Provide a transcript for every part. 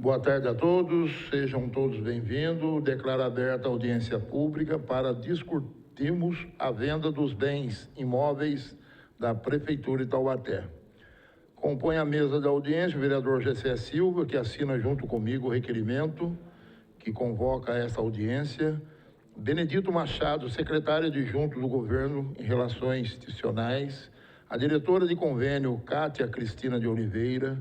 Boa tarde a todos, sejam todos bem-vindos. Declaro aberta a audiência pública para discutirmos a venda dos bens imóveis da Prefeitura de Taubaté. Compõe a mesa da audiência o vereador Gessé Silva, que assina junto comigo o requerimento que convoca esta audiência. Benedito Machado, secretário adjunto do Governo em Relações Institucionais. A diretora de convênio, Cátia Cristina de Oliveira.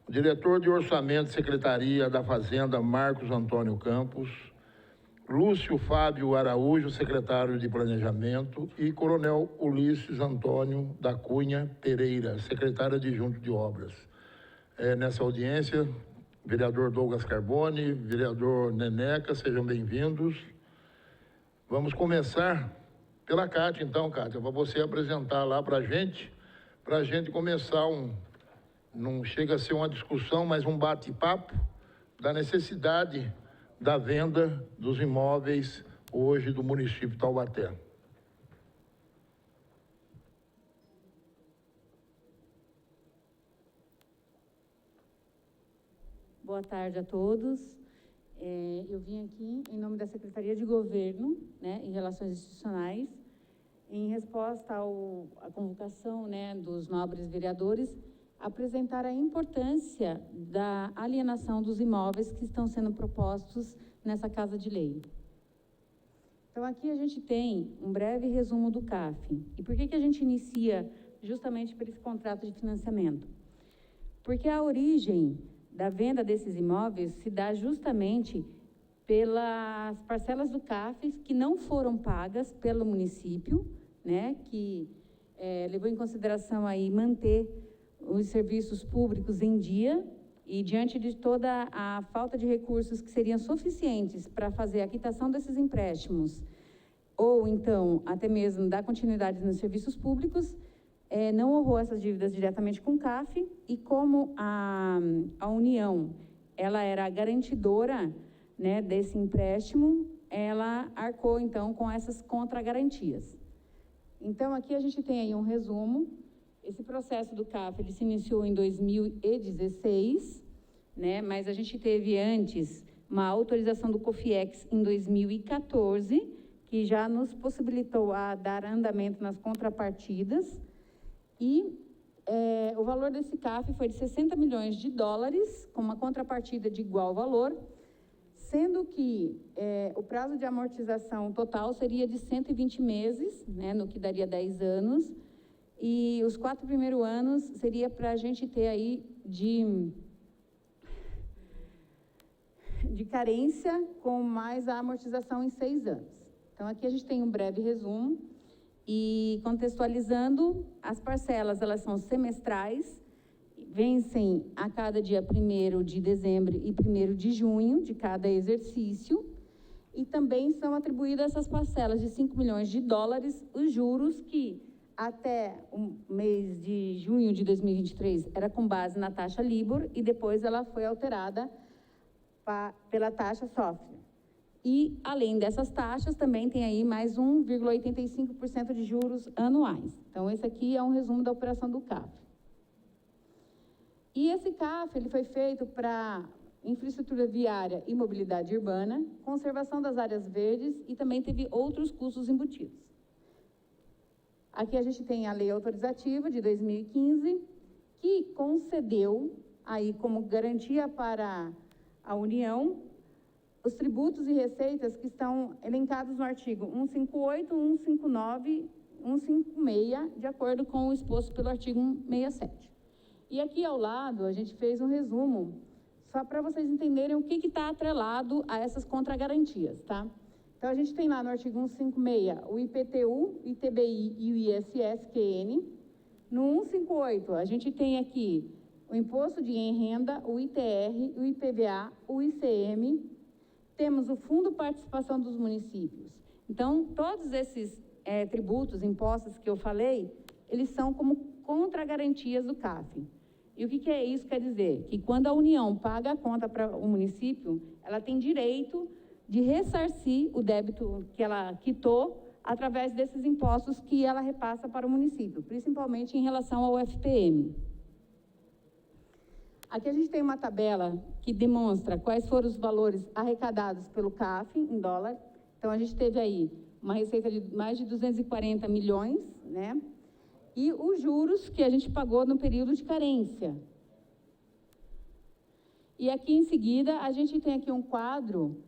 O diretor de Orçamento e Secretaria da Fazenda, Marcos Antônio Campos. Lúcio Fábio Araújo, secretário de Planejamento. E Coronel Ulisses Antônio da Cunha Pereira, secretário adjunto de Obras. Nessa audiência, vereador Douglas Carbone, vereador Neneca, sejam bem-vindos. Vamos começar pela Cátia, então, Cátia, para você apresentar lá para a gente começar não chega a ser uma discussão, mas um bate-papo da necessidade da venda dos imóveis hoje do município de Taubaté. Boa tarde a todos. Eu vim aqui em nome da Secretaria de Governo, em Relações Institucionais, em resposta à convocação, dos nobres vereadores, apresentar a importância da alienação dos imóveis que estão sendo propostos nessa Casa de Lei. Então, aqui a gente tem um breve resumo do CAF. E por que a gente inicia justamente por esse contrato de financiamento? Porque a origem da venda desses imóveis se dá justamente pelas parcelas do CAF que não foram pagas pelo município, que levou em consideração aí manter os serviços públicos em dia e diante de toda a falta de recursos que seriam suficientes para fazer a quitação desses empréstimos, ou então até mesmo dar continuidade nos serviços públicos, não honrou essas dívidas diretamente com o CAF, e como a União ela era a garantidora desse empréstimo, ela arcou então com essas contragarantias. Então aqui a gente tem aí um resumo. Esse processo do CAF ele se iniciou em 2016, mas a gente teve antes uma autorização do COFIEX em 2014, que já nos possibilitou a dar andamento nas contrapartidas. E o valor desse CAF foi de $60 milhões, com uma contrapartida de igual valor, sendo que o prazo de amortização total seria de 120 meses, no que daria 10 anos, e os 4 primeiros anos seria para a gente ter aí de carência com mais a amortização em 6 anos. Então, aqui a gente tem um breve resumo e contextualizando, as parcelas, elas são semestrais, vencem a cada dia 1º de dezembro e 1º de junho de cada exercício, e também são atribuídas essas parcelas de $5 milhões, os juros que até o mês de junho de 2023 era com base na taxa LIBOR e depois ela foi alterada pela taxa SOFR. E, além dessas taxas, também tem aí mais 1,85% de juros anuais. Então, esse aqui é um resumo da operação do CAF. E esse CAF ele foi feito para infraestrutura viária e mobilidade urbana, conservação das áreas verdes e também teve outros custos embutidos. Aqui a gente tem a lei autorizativa de 2015, que concedeu aí como garantia para a União os tributos e receitas que estão elencados no artigo 158, 159, 156, de acordo com o exposto pelo artigo 167. E aqui ao lado a gente fez um resumo, só para vocês entenderem o que está atrelado a essas contragarantias, tá? Então, a gente tem lá no artigo 156 o IPTU, ITBI e o ISS-QN. No 158, a gente tem aqui o Imposto de Renda, o ITR, o IPVA, o ICM. Temos o Fundo de Participação dos Municípios. Então, todos esses tributos, impostos que eu falei, eles são como contragarantias do CAF. E o que é isso? Quer dizer que quando a União paga a conta para o município, ela tem direito de ressarcir o débito que ela quitou através desses impostos que ela repassa para o município, principalmente em relação ao FPM. Aqui a gente tem uma tabela que demonstra quais foram os valores arrecadados pelo CAF em dólar. Então, a gente teve aí uma receita de mais de 240 milhões, né? E os juros que a gente pagou no período de carência. E aqui, em seguida, a gente tem aqui um quadro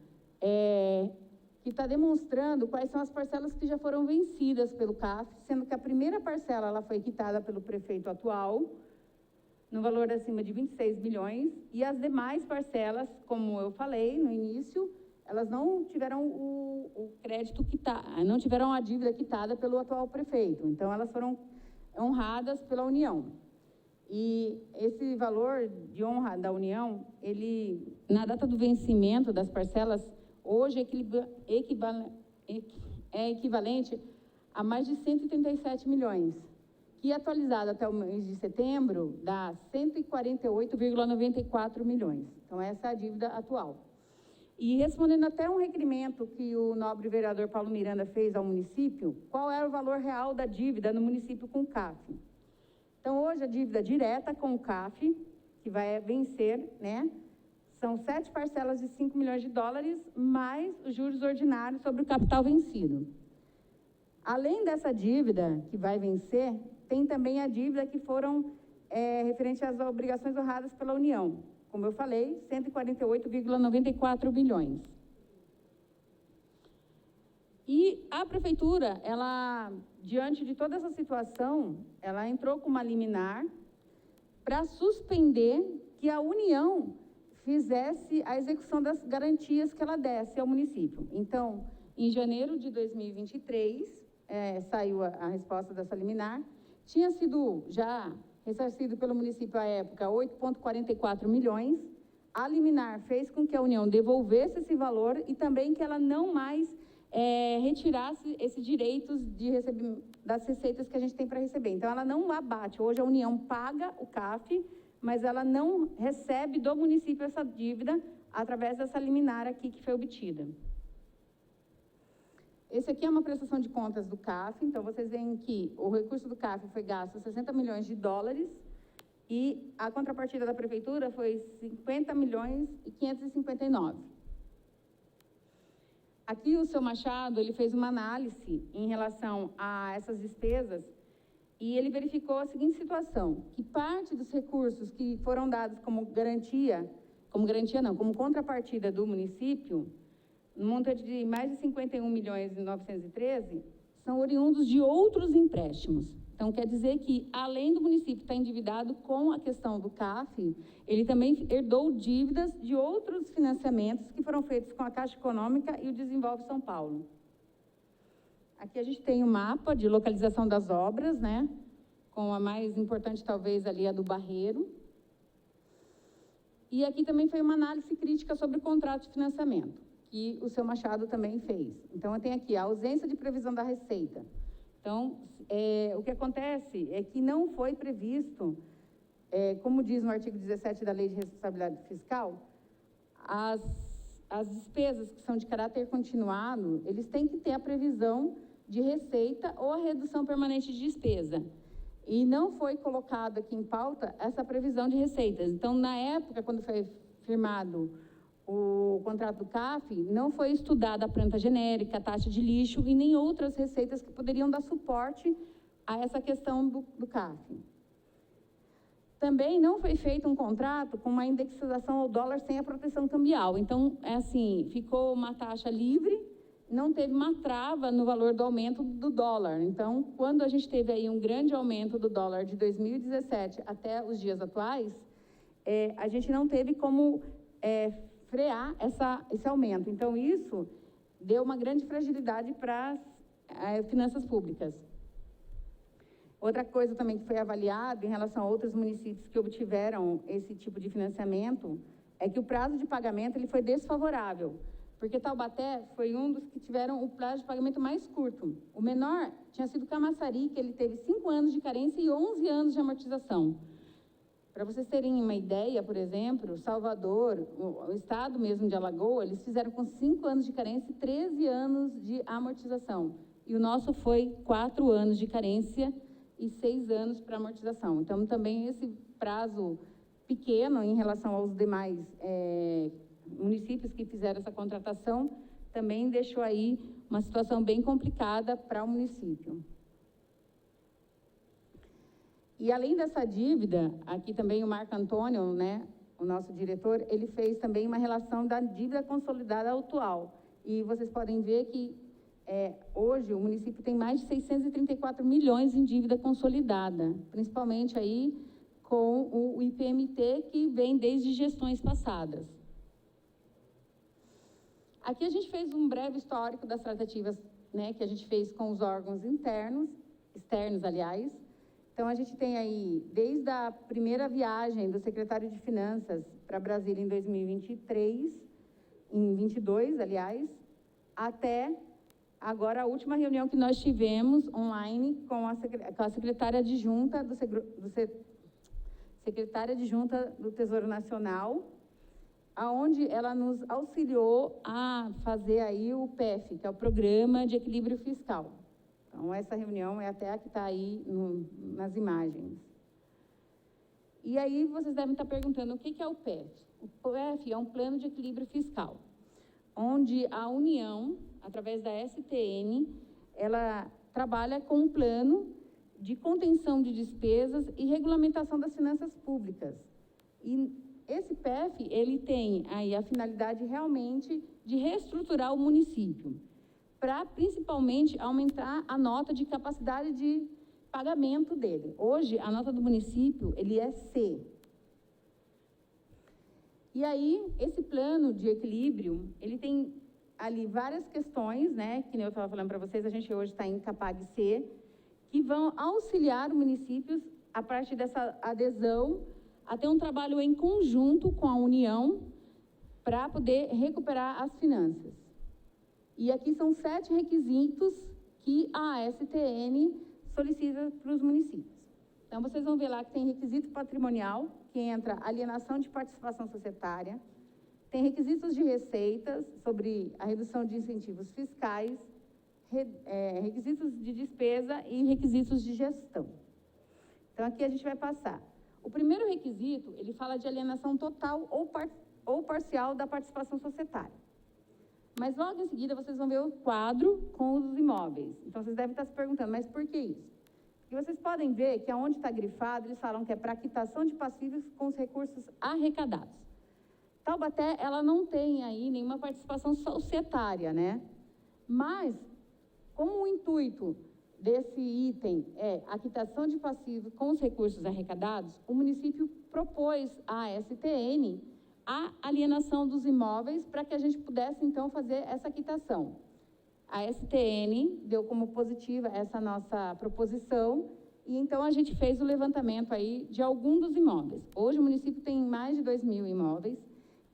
que está demonstrando quais são as parcelas que já foram vencidas pelo CAF, sendo que a primeira parcela ela foi quitada pelo prefeito atual, no valor acima de 26 milhões, e as demais parcelas, como eu falei no início, elas não tiveram o crédito quitado, não tiveram a dívida quitada pelo atual prefeito. Então, elas foram honradas pela União. E esse valor de honra da União, ele, na data do vencimento das parcelas, hoje é equivalente a mais de 137 milhões, que atualizado até o mês de setembro, dá 148,94 milhões. Então, essa é a dívida atual. E respondendo até um requerimento que o nobre vereador Paulo Miranda fez ao município, qual era o valor real da dívida no município com o CAF? Então, hoje, a dívida direta com o CAF, que vai vencer, né, são 7 parcelas de 5 milhões de dólares, mais os juros ordinários sobre o capital vencido. Além dessa dívida que vai vencer, tem também a dívida que foram referente às obrigações honradas pela União. Como eu falei, 148,94 bilhões. E a prefeitura, ela, diante de toda essa situação, ela entrou com uma liminar para suspender que a União fizesse a execução das garantias que ela desse ao município. Então, em janeiro de 2023, saiu a resposta dessa liminar, tinha sido já ressarcido pelo município à época 8,44 milhões, a liminar fez com que a União devolvesse esse valor e também que ela não mais retirasse esses direitos de receber, das receitas que a gente tem para receber. Então, ela não abate. Hoje, a União paga o CAF, mas ela não recebe do município essa dívida através dessa liminar aqui que foi obtida. Esse aqui é uma prestação de contas do CAF, então vocês veem que o recurso do CAF foi gasto 60 milhões de dólares e a contrapartida da prefeitura foi 50 milhões e 559. Aqui o seu Machado, ele fez uma análise em relação a essas despesas e ele verificou a seguinte situação, que parte dos recursos que foram dados como contrapartida do município, no montante de mais de 51 milhões e 913, são oriundos de outros empréstimos. Então, quer dizer que, além do município estar endividado com a questão do CAF, ele também herdou dívidas de outros financiamentos que foram feitos com a Caixa Econômica e o Desenvolve São Paulo. Aqui a gente tem o mapa de localização das obras, né? Com a mais importante, talvez, ali a do Barreiro. E aqui também foi uma análise crítica sobre o contrato de financiamento, que o seu Machado também fez. Então, eu tenho aqui a ausência de previsão da receita. Então, o que acontece é que não foi previsto, como diz no artigo 17 da Lei de Responsabilidade Fiscal, as despesas que são de caráter continuado, eles têm que ter a previsão de receita ou a redução permanente de despesa. E não foi colocado aqui em pauta essa previsão de receitas. Então, na época, quando foi firmado o contrato do CAF, não foi estudada a planta genérica, a taxa de lixo e nem outras receitas que poderiam dar suporte a essa questão do CAF. Também não foi feito um contrato com uma indexação ao dólar sem a proteção cambial. Então, ficou uma taxa livre, não teve uma trava no valor do aumento do dólar. Então, quando a gente teve aí um grande aumento do dólar de 2017 até os dias atuais, a gente não teve como frear esse aumento. Então, isso deu uma grande fragilidade para as finanças públicas. Outra coisa também que foi avaliada em relação a outros municípios que obtiveram esse tipo de financiamento é que o prazo de pagamento ele foi desfavorável, porque Taubaté foi um dos que tiveram o prazo de pagamento mais curto. O menor tinha sido Camaçari, que ele teve 5 anos de carência e 11 anos de amortização. Para vocês terem uma ideia, por exemplo, Salvador, o estado mesmo de Alagoas, eles fizeram com 5 anos de carência e 13 anos de amortização. E o nosso foi 4 anos de carência e 6 anos para amortização. Então, também esse prazo pequeno em relação aos demais municípios que fizeram essa contratação, também deixou aí uma situação bem complicada para o município. E além dessa dívida, aqui também o Marco Antônio, né, o nosso diretor, ele fez também uma relação da dívida consolidada atual. E vocês podem ver que hoje o município tem mais de 634 milhões em dívida consolidada, principalmente aí com o IPMT, que vem desde gestões passadas. Aqui a gente fez um breve histórico das tratativas, né, que a gente fez com os órgãos externos, aliás. Então, a gente tem aí, desde a primeira viagem do secretário de Finanças para Brasília em 2023, em 22, aliás, até agora a última reunião que nós tivemos online com a secretária adjunta do Tesouro Nacional, aonde ela nos auxiliou a fazer aí o PEF, que é o Programa de Equilíbrio Fiscal. Então, essa reunião é até a que está aí nas imagens. E aí, vocês devem estar perguntando, o que é o PEF? O PEF é um plano de equilíbrio fiscal, onde a União, através da STN, ela trabalha com um plano de contenção de despesas e regulamentação das finanças públicas. E esse PEF, ele tem aí a finalidade realmente de reestruturar o município, para principalmente aumentar a nota de capacidade de pagamento dele. Hoje, a nota do município, ele é C. E aí, esse plano de equilíbrio, ele tem ali várias questões, né, que nem eu estava falando para vocês, a gente hoje está em Capag C, que vão auxiliar os municípios, a partir dessa adesão, a ter um trabalho em conjunto com a União, para poder recuperar as finanças. E aqui são 7 requisitos que a STN solicita para os municípios. Então, vocês vão ver lá que tem requisito patrimonial, que entra alienação de participação societária, tem requisitos de receitas sobre a redução de incentivos fiscais, requisitos de despesa e requisitos de gestão. Então, aqui a gente vai passar. O primeiro requisito, ele fala de alienação total ou parcial da participação societária. Mas logo em seguida vocês vão ver o quadro com os imóveis. Então vocês devem estar se perguntando, mas por que isso? Porque vocês podem ver que aonde está grifado, eles falam que é para quitação de passivos com os recursos arrecadados. Taubaté, ela não tem aí nenhuma participação societária, né? Mas, como o intuito desse item é a quitação de passivos com os recursos arrecadados, o município propôs à STN a alienação dos imóveis para que a gente pudesse, então, fazer essa quitação. A STN deu como positiva essa nossa proposição e, então, a gente fez o levantamento aí de alguns dos imóveis. Hoje, o município tem mais de 2.000 imóveis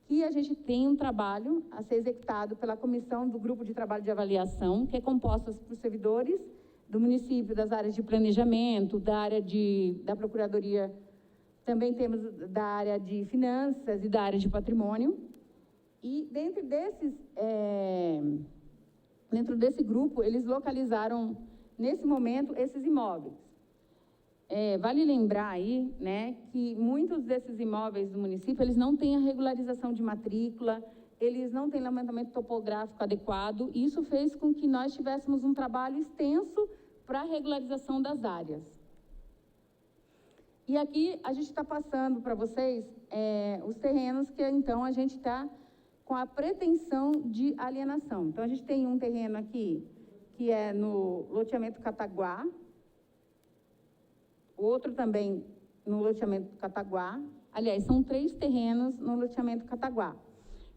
e a gente tem um trabalho a ser executado pela comissão do Grupo de Trabalho de Avaliação, que é composta por servidores do município, das áreas de planejamento, da área da Procuradoria. Também temos da área de finanças e da área de patrimônio. E dentro desse grupo, eles localizaram, nesse momento, esses imóveis. Vale lembrar aí, né, que muitos desses imóveis do município, eles não têm a regularização de matrícula, eles não têm levantamento topográfico adequado, e isso fez com que nós tivéssemos um trabalho extenso para a regularização das áreas. E aqui a gente está passando para vocês os terrenos que, então, a gente está com a pretensão de alienação. Então, a gente tem um terreno aqui, que é no loteamento Cataguá, outro também no loteamento Cataguá. Aliás, são 3 terrenos no loteamento Cataguá.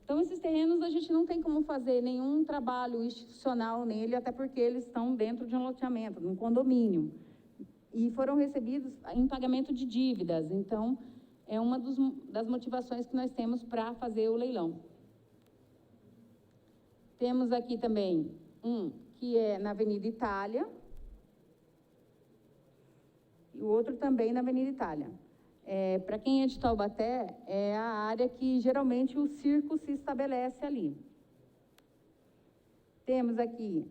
Então, esses terrenos a gente não tem como fazer nenhum trabalho institucional nele, até porque eles estão dentro de um loteamento, de um condomínio. E foram recebidos em pagamento de dívidas. Então, é uma das motivações que nós temos para fazer o leilão. Temos aqui também um que é na Avenida Itália, e o outro também na Avenida Itália. Para quem é de Taubaté, é a área que geralmente o circo se estabelece ali. Temos aqui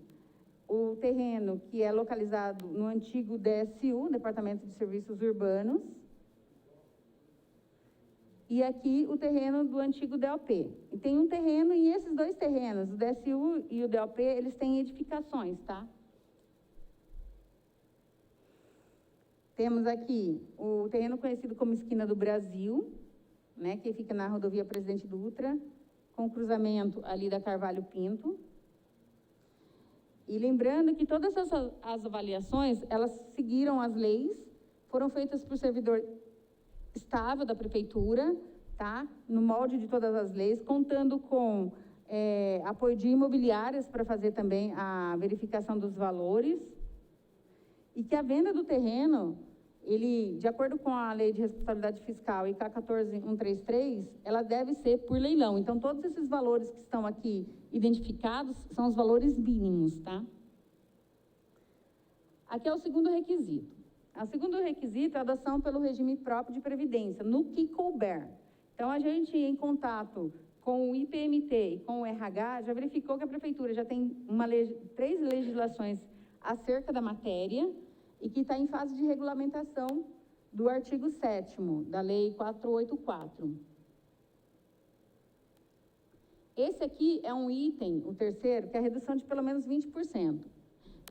o terreno que é localizado no antigo DSU, Departamento de Serviços Urbanos. e aqui o terreno do antigo DOP. E tem um terreno, e esses dois terrenos, o DSU e o DOP, eles têm edificações, tá? Temos aqui o terreno conhecido como Esquina do Brasil, né, que fica na rodovia Presidente Dutra, com cruzamento ali da Carvalho Pinto. E lembrando que todas as avaliações, elas seguiram as leis, foram feitas por servidor estável da prefeitura, tá? No molde de todas as leis, contando com apoio de imobiliárias para fazer também a verificação dos valores. E que a venda do terreno, ele, de acordo com a Lei de Responsabilidade Fiscal IK 14133, ela deve ser por leilão. Então, todos esses valores que estão aqui identificados são os valores mínimos, tá? Aqui é o segundo requisito. O segundo requisito é a adoção pelo regime próprio de previdência, no que couber. Então, a gente, em contato com o IPMT e com o RH, já verificou que a prefeitura já tem 3 legislações acerca da matéria e que está em fase de regulamentação do artigo 7º da Lei 484. Esse aqui é um item, o terceiro, que é a redução de pelo menos 20%.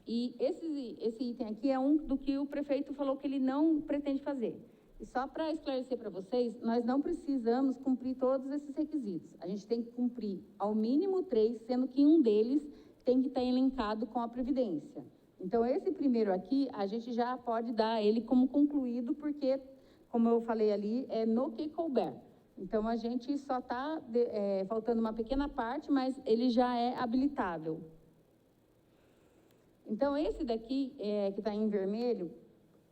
E esse item aqui é um do que o prefeito falou que ele não pretende fazer. E só para esclarecer para vocês, nós não precisamos cumprir todos esses requisitos. A gente tem que cumprir ao mínimo 3, sendo que um deles tem que estar elencado com a Previdência. Então, esse primeiro aqui, a gente já pode dar ele como concluído, porque, como eu falei ali, é no que couber. Então, a gente só está faltando uma pequena parte, mas ele já é habilitável. Então, esse daqui, que está em vermelho,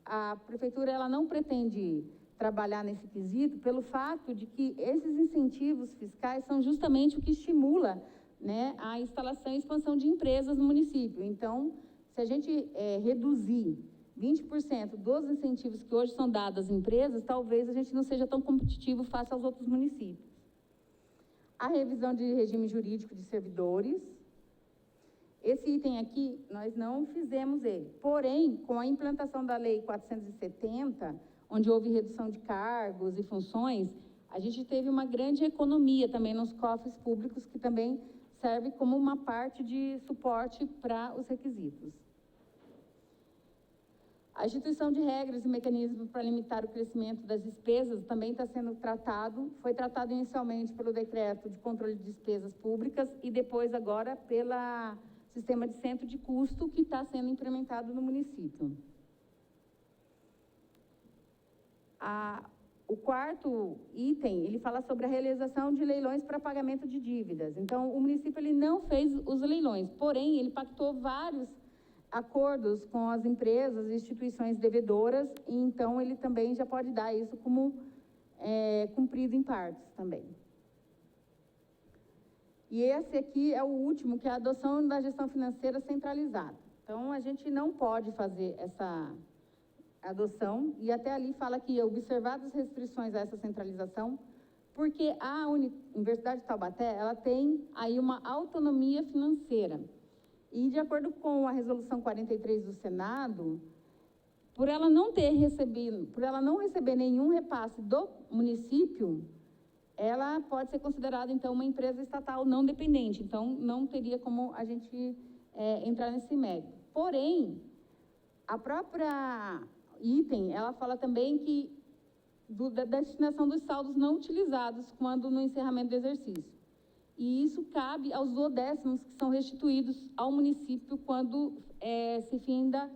a prefeitura ela não pretende trabalhar nesse quesito pelo fato de que esses incentivos fiscais são justamente o que estimula, né, a instalação e expansão de empresas no município. Então, se a gente reduzir 20% dos incentivos que hoje são dados às empresas, talvez a gente não seja tão competitivo face aos outros municípios. A revisão de regime jurídico de servidores. Esse item aqui, nós não fizemos ele. Porém, com a implantação da Lei 470, onde houve redução de cargos e funções, a gente teve uma grande economia também nos cofres públicos, que também serve como uma parte de suporte para os requisitos. A instituição de regras e mecanismos para limitar o crescimento das despesas também está sendo tratado, foi tratado inicialmente pelo decreto de controle de despesas públicas e depois agora pelo sistema de centro de custo que está sendo implementado no município. O quarto item, ele fala sobre a realização de leilões para pagamento de dívidas. Então, o município ele não fez os leilões, porém, ele pactou vários acordos com as empresas e instituições devedoras, e então ele também já pode dar isso como cumprido em partes também. E esse aqui é o último, que é a adoção da gestão financeira centralizada. Então, a gente não pode fazer essa adoção, e até ali fala que observadas restrições a essa centralização, porque a Universidade de Taubaté, ela tem aí uma autonomia financeira. E de acordo com a resolução 43 do Senado, por ela não receber nenhum repasse do município, ela pode ser considerada, então, uma empresa estatal não dependente. Então, não teria como a gente entrar nesse mérito. Porém, a própria item, ela fala também que da destinação dos saldos não utilizados quando no encerramento do exercício. E isso cabe aos duodécimos que são restituídos ao município quando se finda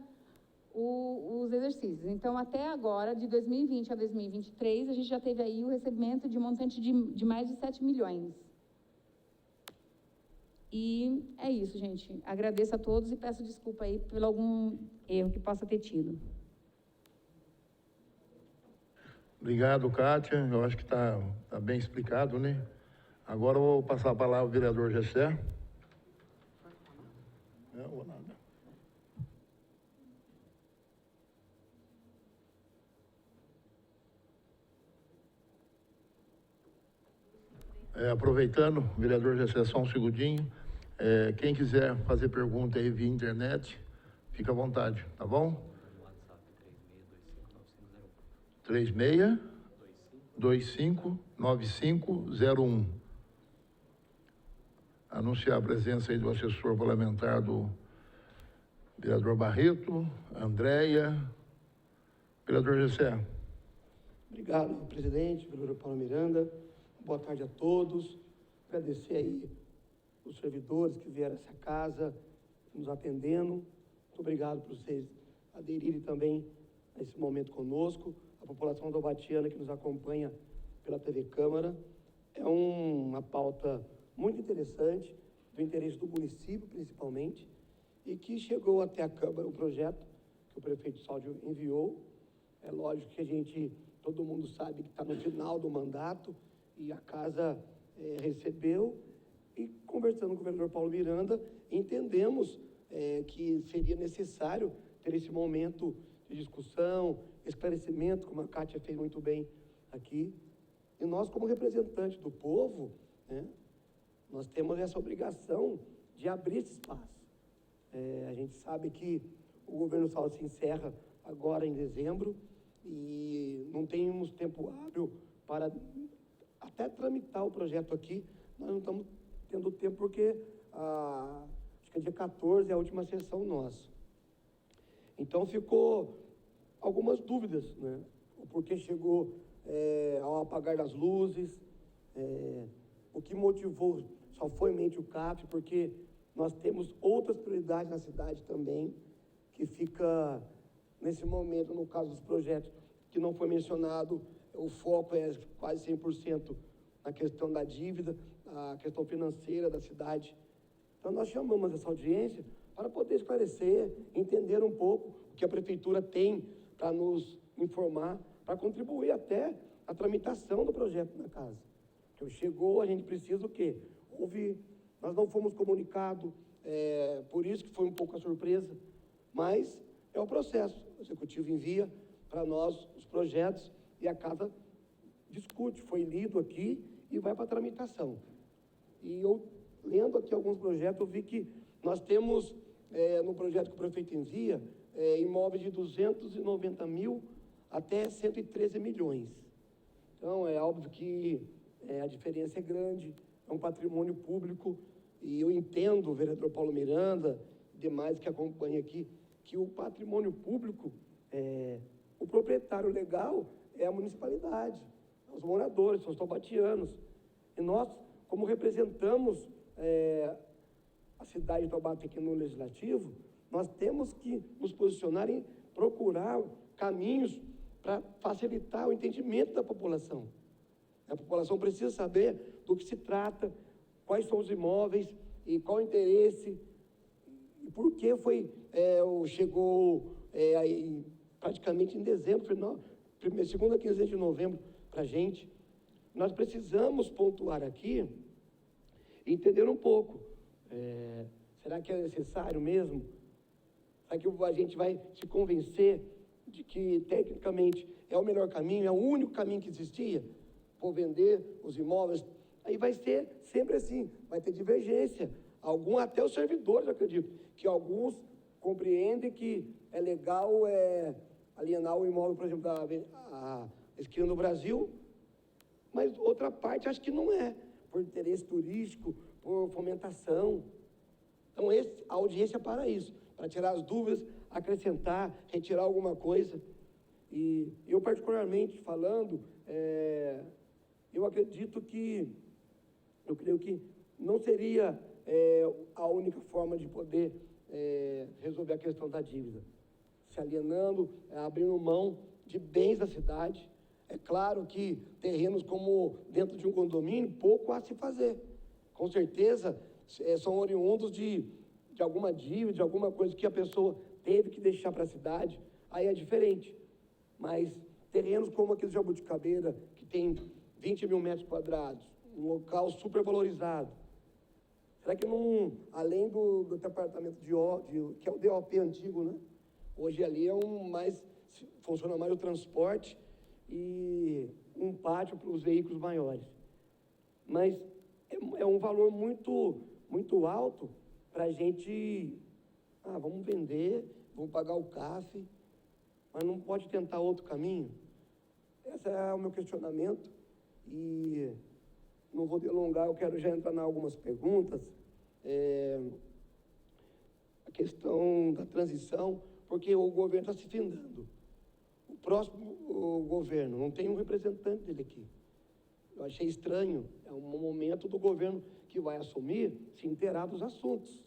os exercícios. Então, até agora, de 2020 a 2023, a gente já teve aí o recebimento de montante de mais de 7 milhões. E é isso, gente. Agradeço a todos e peço desculpa aí por algum erro que possa ter tido. Obrigado, Kátia. Eu acho que está bem explicado, né? Agora eu vou passar a palavra ao vereador Gessé. Não vou nada. Aproveitando, vereador Gessé, só um segundinho. Quem quiser fazer pergunta aí via internet, fica à vontade, tá bom? 36 259501. Anunciar a presença aí do assessor parlamentar do vereador Barreto, Andréia. Vereador Gessé. Obrigado, presidente, vereador Paulo Miranda. Boa tarde a todos. Agradecer aí os servidores que vieram a essa casa, nos atendendo. Muito obrigado por vocês aderirem também nesse momento conosco. A população taubatiana que nos acompanha pela TV Câmara. É uma pauta muito interessante, do interesse do município, principalmente, e que chegou até a Câmara, o projeto que o prefeito Saldio enviou. É lógico que todo mundo sabe que está no final do mandato, e a casa recebeu, e conversando com o vereador Paulo Miranda, entendemos que seria necessário ter esse momento de discussão, esclarecimento, como a Kátia fez muito bem aqui. E nós, como representantes do povo, né, nós temos essa obrigação de abrir esse espaço. A gente sabe que o governo Saldio se encerra agora em dezembro, e não temos tempo hábil para até tramitar o projeto aqui. Nós não estamos tendo tempo porque acho que é dia 14 é a última sessão nossa. Então ficou algumas dúvidas, né? O porquê chegou ao apagar das luzes, o que motivou só foi mente o CAF, porque nós temos outras prioridades na cidade também, que fica nesse momento, no caso dos projetos que não foi mencionado, o foco é quase 100% na questão da dívida, a questão financeira da cidade. Então nós chamamos essa audiência para poder esclarecer, entender um pouco o que a prefeitura tem para nos informar, para contribuir até a tramitação do projeto na casa. Então chegou, a gente precisa o quê? Nós não fomos comunicados, por isso que foi um pouco a surpresa, mas é o processo. O executivo envia para nós os projetos e a casa discute, foi lido aqui e vai para a tramitação. E eu, lendo aqui alguns projetos, eu vi que nós temos, no projeto que o prefeito envia, imóveis de 290 mil até 113 milhões. Então, é óbvio que a diferença é grande, é um patrimônio público, e eu entendo, o vereador Paulo Miranda e demais que acompanham aqui, que o patrimônio público, o proprietário legal é a municipalidade, os moradores, são os taubatianos. E nós, como representamos a cidade de Taubaté aqui no Legislativo, nós temos que nos posicionar em procurar caminhos para facilitar o entendimento da população. A população precisa saber do que se trata, quais são os imóveis e qual o interesse, e por que chegou aí, praticamente em dezembro, segunda quinzena de novembro, para a gente. Nós precisamos pontuar aqui e entender um pouco. Será que é necessário mesmo? Será que a gente vai se convencer de que, tecnicamente, é o melhor caminho, é o único caminho que existia? Por vender os imóveis? Aí vai ser sempre assim, vai ter divergência. Até os servidores, eu acredito, que alguns compreendem que é legal alienar o imóvel, por exemplo, da esquina do Brasil, mas outra parte acho que não é, por interesse turístico, por fomentação. Então, a audiência é para isso, para tirar as dúvidas, acrescentar, retirar alguma coisa. E eu, particularmente falando, eu acredito que, eu creio que não seria a única forma de poder resolver a questão da dívida. Se alienando, abrindo mão de bens da cidade. É claro que terrenos como dentro de um condomínio, pouco há a se fazer. Com certeza, são oriundos de alguma dívida, de alguma coisa que a pessoa teve que deixar para a cidade, aí é diferente. Mas terrenos como aquele de Jabuticabeira, que tem 20 mil metros quadrados, um local super valorizado, será que não, além do departamento que é o DOP antigo, né? Hoje ali funciona mais o transporte e um pátio para os veículos maiores. Mas é um valor muito, muito alto para a gente, vamos vender, vamos pagar o CAF, mas não pode tentar outro caminho? Esse é o meu questionamento e não vou delongar, eu quero já entrar em algumas perguntas. A questão da transição, porque o governo está se findando. O próximo governo, não tem um representante dele aqui. Eu achei estranho, é um momento do governo que vai assumir se inteirar dos assuntos.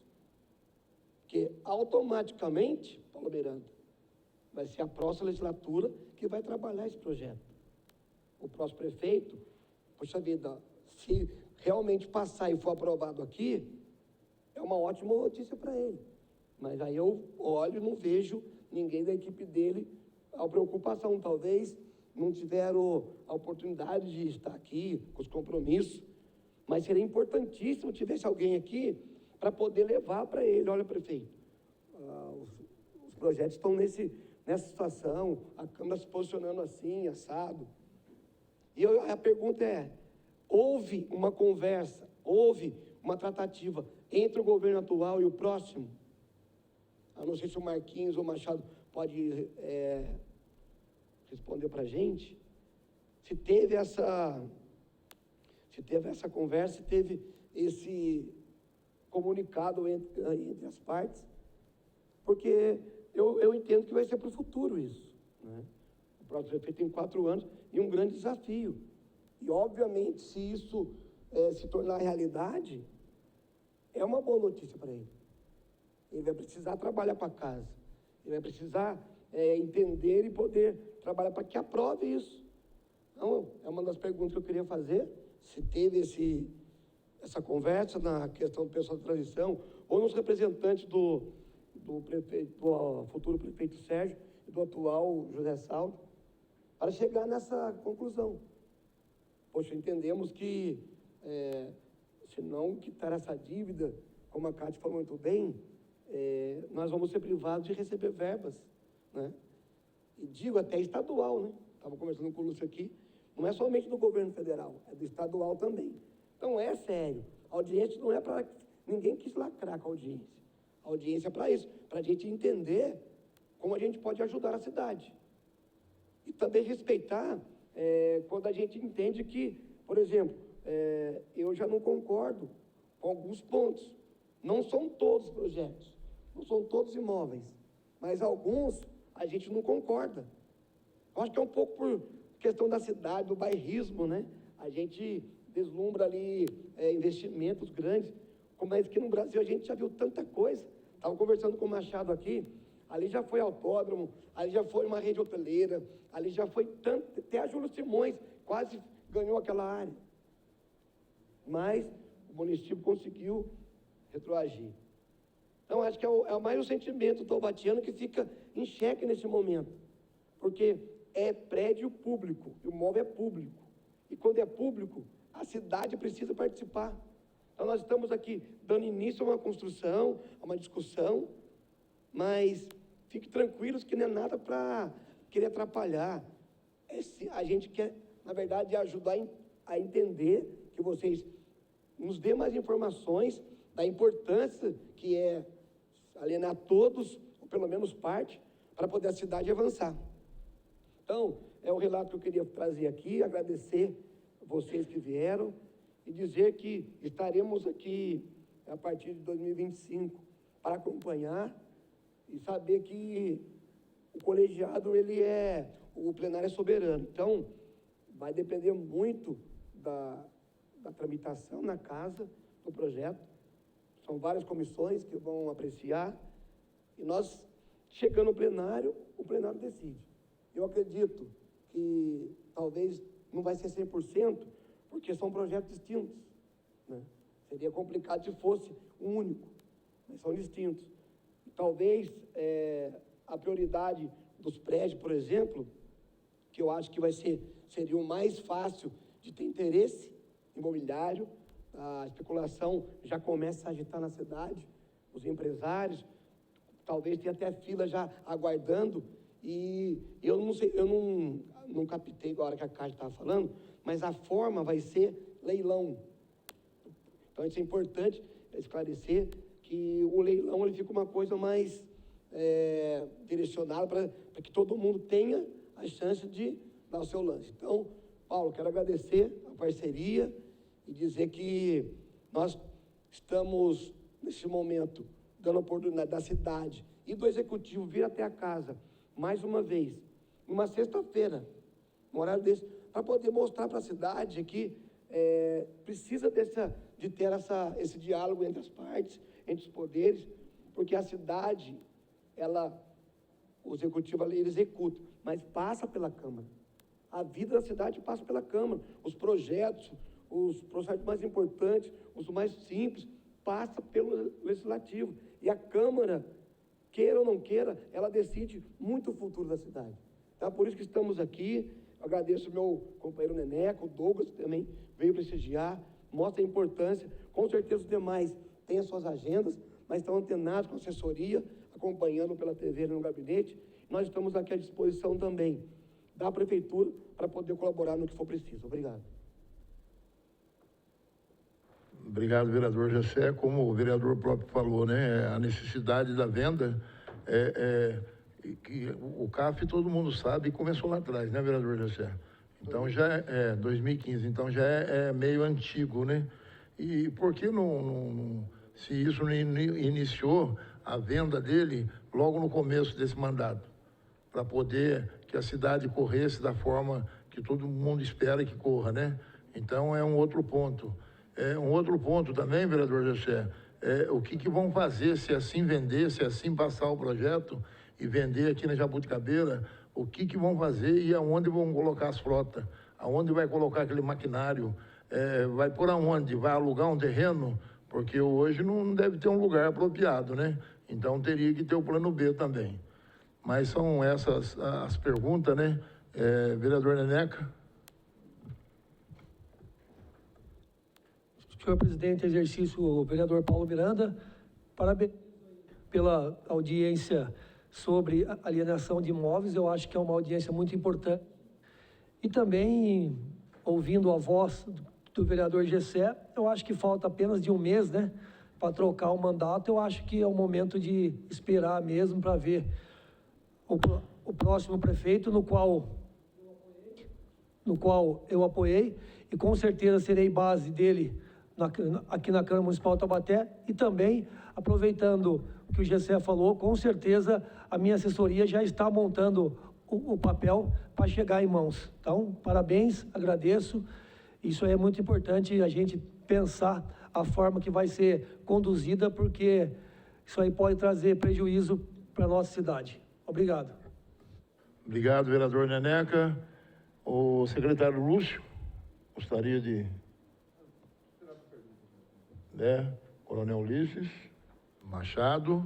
Porque automaticamente, Paulo Miranda, vai ser a próxima legislatura que vai trabalhar esse projeto. O próximo prefeito, poxa vida, se realmente passar e for aprovado aqui, é uma ótima notícia para ele. Mas aí eu olho e não vejo ninguém da equipe dele a preocupação. Talvez não tiveram a oportunidade de estar aqui com os compromissos, mas seria importantíssimo tivesse alguém aqui para poder levar para ele. Olha, prefeito, os projetos estão nessa situação, a Câmara se posicionando assim, assado. E a pergunta é, houve uma conversa, houve uma tratativa entre o governo atual e o próximo? Eu não sei se o Marquinhos ou o Machado pode responder para a gente. Se teve essa conversa, se teve esse comunicado entre as partes, porque eu entendo que vai ser para o futuro isso, né? O próximo prefeito tem 4 anos e um grande desafio. E, obviamente, se isso se tornar realidade, é uma boa notícia para ele. Ele vai precisar trabalhar para casa. Ele vai precisar entender e poder trabalhar para que aprove isso. Então, é uma das perguntas que eu queria fazer. Se teve essa conversa na questão do pessoal de transição, ou nos representantes do futuro prefeito Sérgio e do atual José Saldo, para chegar nessa conclusão. Poxa, entendemos que, se não quitar essa dívida, como a Cátia falou muito bem, nós vamos ser privados de receber verbas, né? E digo até estadual, né? Estava conversando com o Lúcio aqui, não é somente do governo federal, é do estadual também. Então é sério, a audiência não é para... Ninguém quis lacrar com a audiência. A audiência é para isso, para a gente entender como a gente pode ajudar a cidade. E também respeitar quando a gente entende que, por exemplo, eu já não concordo com alguns pontos. Não são todos projetos, não são todos imóveis, mas alguns a gente não concorda. Eu acho que é um pouco por questão da cidade, do bairrismo, né? A gente deslumbra ali investimentos grandes, como é que no Brasil a gente já viu tanta coisa. Estava conversando com o Machado aqui, ali já foi autódromo, ali já foi uma rede hoteleira, ali já foi tanto, até a Júlio Simões quase ganhou aquela área. Mas o município conseguiu retroagir. Então, acho que é mais o sentimento taubatiano que fica em xeque nesse momento, porque é prédio público, o imóvel é público, e quando é público, a cidade precisa participar. Então, nós estamos aqui dando início a uma construção, a uma discussão, mas fiquem tranquilos que não é nada para querer atrapalhar. A gente quer, na verdade, ajudar a entender, que vocês nos dê mais informações da importância que é alienar todos, ou pelo menos parte, para poder a cidade avançar. Então, é o relato que eu queria trazer aqui, agradecer vocês que vieram e dizer que estaremos aqui a partir de 2025 para acompanhar e saber que o colegiado, o plenário é soberano. Então, vai depender muito da tramitação na casa do projeto. São várias comissões que vão apreciar e nós, chegando no plenário, o plenário decide. Eu acredito que talvez não vai ser 100%, porque são projetos distintos, né? Seria complicado se fosse um único, mas são distintos. E talvez a prioridade dos prédios, por exemplo, que eu acho que seria o mais fácil de ter interesse imobiliário, a especulação já começa a agitar na cidade, os empresários, talvez tenha até fila já aguardando, e eu não sei, eu não captei agora que a Cátia estava falando, mas a forma vai ser leilão. Então isso é importante esclarecer que o leilão ele fica uma coisa mais direcionada para que todo mundo tenha a chance de dar o seu lance. Então, Paulo, quero agradecer a parceria e dizer que nós estamos, nesse momento, dando a oportunidade da cidade e do executivo vir até a casa, mais uma vez, numa sexta-feira, um horário desse, para poder mostrar para a cidade que precisa de ter esse diálogo entre as partes, entre os poderes, porque a cidade, o executivo ele executa, mas passa pela Câmara. A vida da cidade passa pela Câmara. Os projetos mais importantes, os mais simples, passa pelo Legislativo. E a Câmara, queira ou não queira, ela decide muito o futuro da cidade. Tá? Por isso que estamos aqui. Eu agradeço ao meu companheiro Neneca, o Douglas, que também veio prestigiar, mostra a importância. Com certeza os demais têm as suas agendas, mas estão antenados com a assessoria, acompanhando pela TV no gabinete. Nós estamos aqui à disposição também da Prefeitura para poder colaborar no que for preciso. Obrigado. Obrigado, vereador Jessé. Como o vereador próprio falou, né, a necessidade da venda que o CAF todo mundo sabe começou lá atrás, né, vereador Jessé? Então já 2015, então já é meio antigo, né? E por que se isso não iniciou a venda dele logo no começo desse mandato? Para poder que a cidade corresse da forma que todo mundo espera que corra, né? Então é um outro ponto. Um outro ponto também, vereador Jessé, o que vão fazer se assim vender, se assim passar o projeto e vender aqui na Jabuticabeira, o que vão fazer e aonde vão colocar as frotas, aonde vai colocar aquele maquinário, vai por aonde, vai alugar um terreno, porque hoje não deve ter um lugar apropriado, né? Então teria que ter o plano B também. Mas são essas as perguntas, né? Vereador Neneca. Senhor presidente, exercício, o vereador Paulo Miranda, parabéns pela audiência sobre alienação de imóveis. Eu acho que é uma audiência muito importante. E também, ouvindo a voz do vereador Jessé, eu acho que falta apenas de um mês, né, para trocar o mandato. Eu acho que é o momento de esperar mesmo para ver o próximo prefeito, no qual eu apoiei, e com certeza serei base dele aqui na Câmara Municipal de Taubaté. E também, aproveitando o que o Jessé falou, com certeza a minha assessoria já está montando o papel para chegar em mãos. Então, parabéns, agradeço. Isso aí é muito importante, a gente pensar a forma que vai ser conduzida, porque isso aí pode trazer prejuízo para a nossa cidade. Obrigado. Obrigado, vereador Neneca. O secretário Lúcio gostaria de... Coronel Ulisses Machado.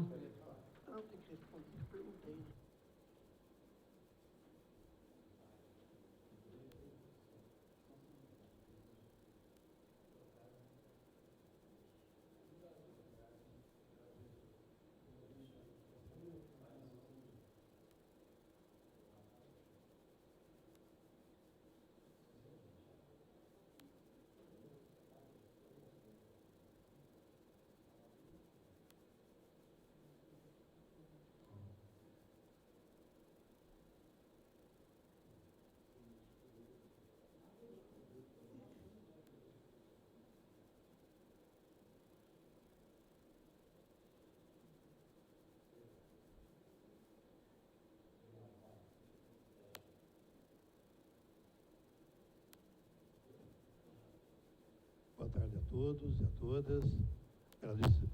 Boa tarde a todos e a todas.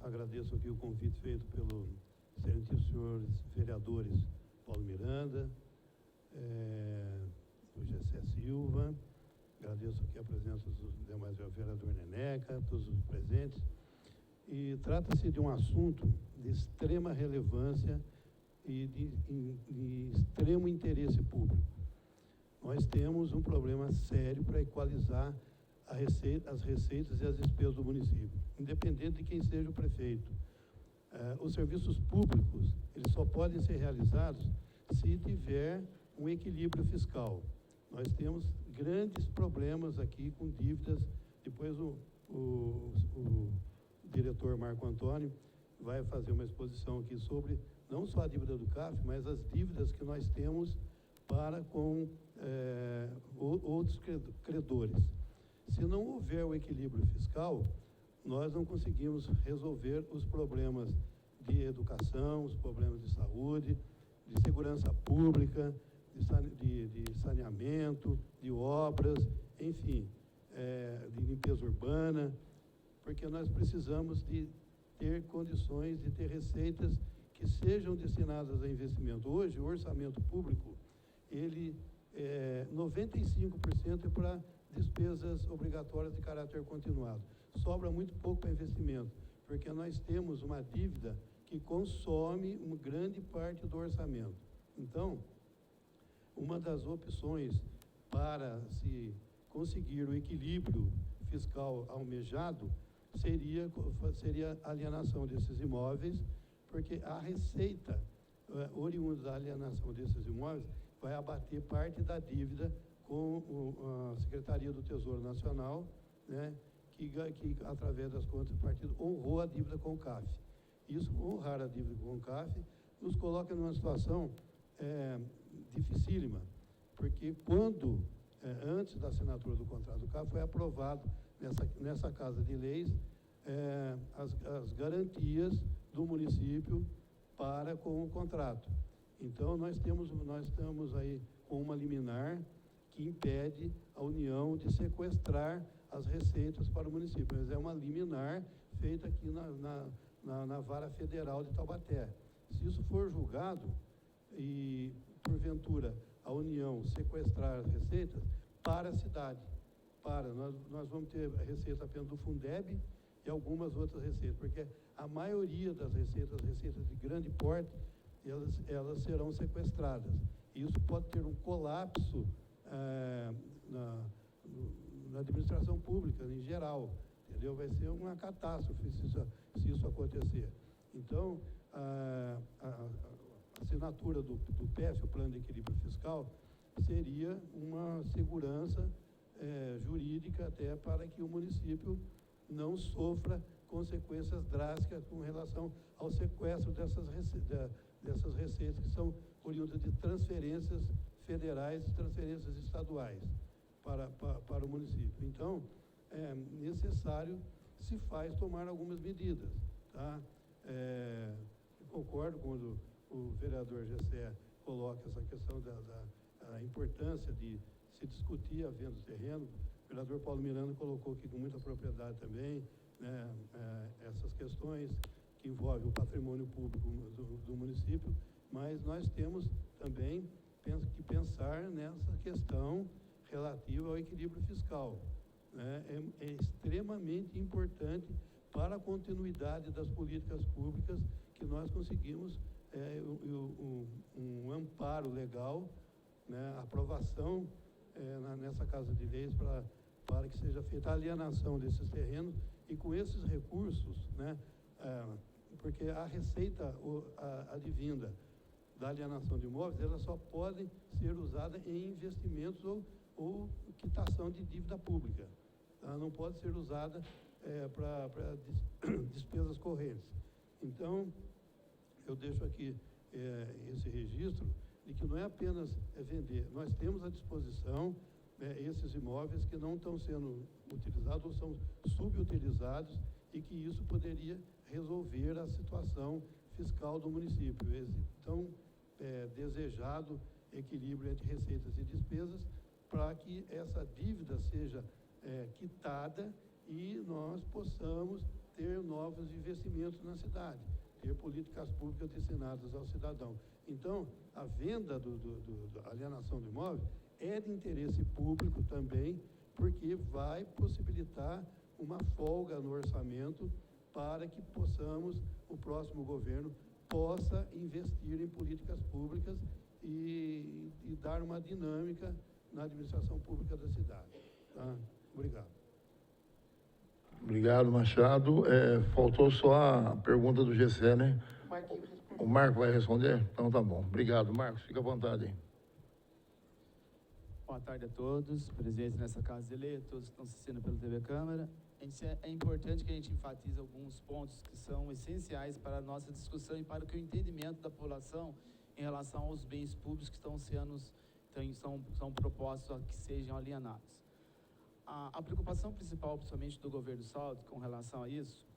Agradeço aqui o convite feito pelo excelentíssimo senhores vereadores Paulo Miranda, o Jessé Silva. Agradeço aqui a presença dos demais vereador Neneca, todos os presentes. E trata-se de um assunto de extrema relevância e de extremo interesse público. Nós temos um problema sério para equalizar as receitas e as despesas do município, independente de quem seja o prefeito. Os serviços públicos, eles só podem ser realizados se tiver um equilíbrio fiscal. Nós temos grandes problemas aqui com dívidas. Depois o diretor Marco Antônio vai fazer uma exposição aqui sobre não só a dívida do CAF, mas as dívidas que nós temos para com outros credores. Se não houver o equilíbrio fiscal, nós não conseguimos resolver os problemas de educação, os problemas de saúde, de segurança pública, de saneamento, de obras, enfim, de limpeza urbana, porque nós precisamos de ter condições de ter receitas que sejam destinadas a investimento. Hoje, o orçamento público, ele 95% é para despesas obrigatórias de caráter continuado. Sobra muito pouco para investimento, porque nós temos uma dívida que consome uma grande parte do orçamento. Então, uma das opções para se conseguir o equilíbrio fiscal almejado seria a alienação desses imóveis, porque a receita oriunda da alienação desses imóveis vai abater parte da dívida com a Secretaria do Tesouro Nacional, né, que através das contas do partido honrou a dívida com o CAF. Isso, honrar a dívida com o CAF, nos coloca numa situação dificílima, porque quando, antes da assinatura do contrato do CAF, foi aprovado nessa Casa de Leis as garantias do município para com o contrato. Então, nós estamos aí com uma liminar que impede a União de sequestrar as receitas para o município. Mas é uma liminar feita aqui na Vara Federal de Taubaté. Se isso for julgado e, porventura, a União sequestrar as receitas, para a cidade. Nós vamos ter a receita apenas do Fundeb e algumas outras receitas, porque a maioria das receitas de grande porte, elas serão sequestradas. E isso pode ter um colapso na administração pública, em geral, entendeu? Vai ser uma catástrofe se isso acontecer. Então, a assinatura do PEF, o Plano de Equilíbrio Fiscal, seria uma segurança jurídica até para que o município não sofra consequências drásticas com relação ao sequestro dessas receitas que são oriundas de transferências federais e transferências estaduais para o município. Então, é necessário se faz tomar algumas medidas, tá? Concordo quando o vereador Gessé coloca essa questão da importância de se discutir a venda do terreno. O vereador Paulo Miranda colocou aqui com muita propriedade também, né, essas questões que envolvem o patrimônio público do município, mas nós temos também que pensar nessa questão relativa ao equilíbrio fiscal, né? É extremamente importante para a continuidade das políticas públicas que nós conseguimos um amparo legal, né, aprovação nessa Casa de Leis para que seja feita a alienação desses terrenos e com esses recursos, né, porque a receita advinda da alienação de imóveis, ela só pode ser usada em investimentos ou quitação de dívida pública. Ela não pode ser usada para despesas correntes. Então, eu deixo aqui esse registro de que não é apenas vender, nós temos à disposição esses imóveis que não estão sendo utilizados ou são subutilizados e que isso poderia resolver a situação fiscal do município. Então, desejado equilíbrio entre receitas e despesas para que essa dívida seja quitada e nós possamos ter novos investimentos na cidade, ter políticas públicas destinadas ao cidadão. Então, a venda da alienação do imóvel é de interesse público também, porque vai possibilitar uma folga no orçamento para que o próximo governo possa investir em políticas públicas e dar uma dinâmica na administração pública da cidade. Tá? Obrigado. Obrigado, Machado. Faltou só a pergunta do Gessé, né? O Marco vai responder? Então tá bom. Obrigado, Marcos. Fica à vontade aí. Boa tarde a todos, presentes nessa Casa de Lei, a todos que estão assistindo pela TV Câmara. É importante que a gente enfatize alguns pontos que são essenciais para a nossa discussão e para o entendimento da população em relação aos bens públicos que estão sendo são propostos a que sejam alienados. A preocupação principal, principalmente do governo Saldi, com relação a isso,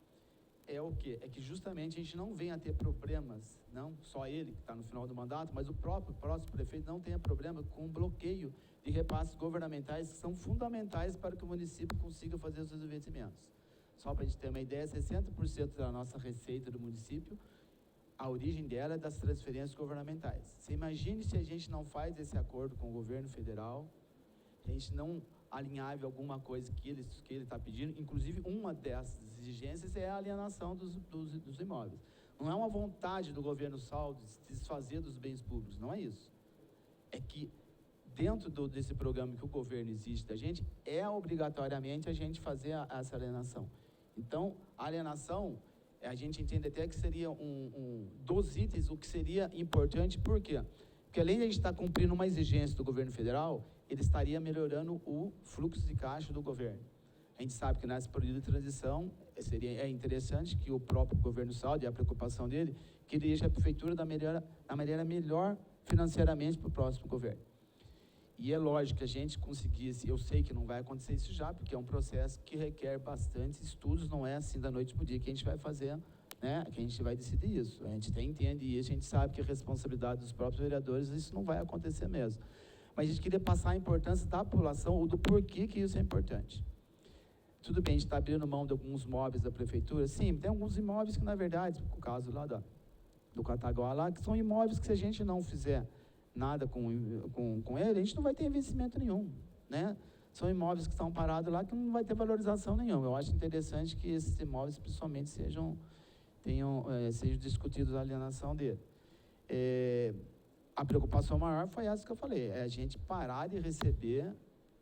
é o quê? É que justamente a gente não venha a ter problemas, não só ele, que está no final do mandato, mas o próximo prefeito não tenha problema com o bloqueio de repasses governamentais que são fundamentais para que o município consiga fazer os seus investimentos. Só para a gente ter uma ideia, 60% da nossa receita do município, a origem dela é das transferências governamentais. Você imagine se a gente não faz esse acordo com o governo federal, a gente não alinhava alguma coisa que ele está pedindo, inclusive uma dessas exigências é a alienação dos imóveis. Não é uma vontade do governo Saldi de se desfazer dos bens públicos, não é isso. É que dentro desse programa que o governo exige da gente, é obrigatoriamente a gente fazer essa alienação. Então, a alienação, a gente entende até que seria dos itens, o que seria importante, por quê? Porque além de a gente estar cumprindo uma exigência do governo federal, ele estaria melhorando o fluxo de caixa do governo. A gente sabe que nesse período de transição, é interessante que o próprio governo Saldi, a preocupação dele, que deixe a prefeitura da maneira melhor financeiramente para o próximo governo. E é lógico que a gente conseguisse, eu sei que não vai acontecer isso já, porque é um processo que requer bastante estudos, não é assim da noite para o dia que a gente vai fazer, né, que a gente vai decidir isso. A gente até entende isso, a gente sabe que a responsabilidade dos próprios vereadores, isso não vai acontecer mesmo. Mas a gente queria passar a importância da população, ou do porquê que isso é importante. Tudo bem, a gente está abrindo mão de alguns imóveis da prefeitura, sim, tem alguns imóveis que, na verdade, o caso lá do Cataguá, lá, que são imóveis que se a gente não fizer nada com ele, a gente não vai ter investimento nenhum, né? São imóveis que estão parados lá que não vai ter valorização nenhuma. Eu acho interessante que esses imóveis, principalmente, sejam discutidos a alienação dele. A preocupação maior foi essa que eu falei, é a gente parar de receber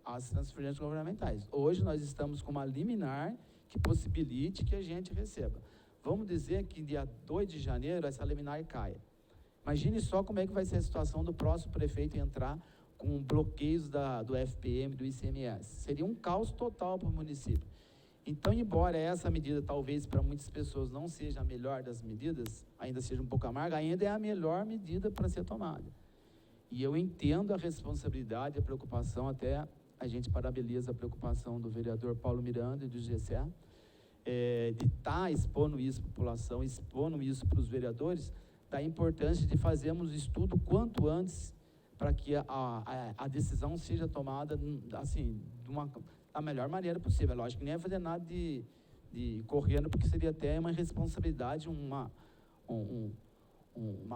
as transferências governamentais. Hoje nós estamos com uma liminar que possibilite que a gente receba. Vamos dizer que dia 2 de janeiro essa liminar caia. Imagine só como é que vai ser a situação do próximo prefeito entrar com bloqueios do FPM, do ICMS. Seria um caos total para o município. Então, embora essa medida, talvez, para muitas pessoas não seja a melhor das medidas, ainda seja um pouco amarga, ainda é a melhor medida para ser tomada. E eu entendo a responsabilidade, a preocupação, até a gente parabeniza a preocupação do vereador Paulo Miranda e do GCE, de estar expondo isso para a população, expondo isso para os vereadores, da importância de fazermos estudo quanto antes para que a decisão seja tomada assim, da melhor maneira possível. Lógico que nem é fazer nada de correndo, porque seria até uma responsabilidade, uma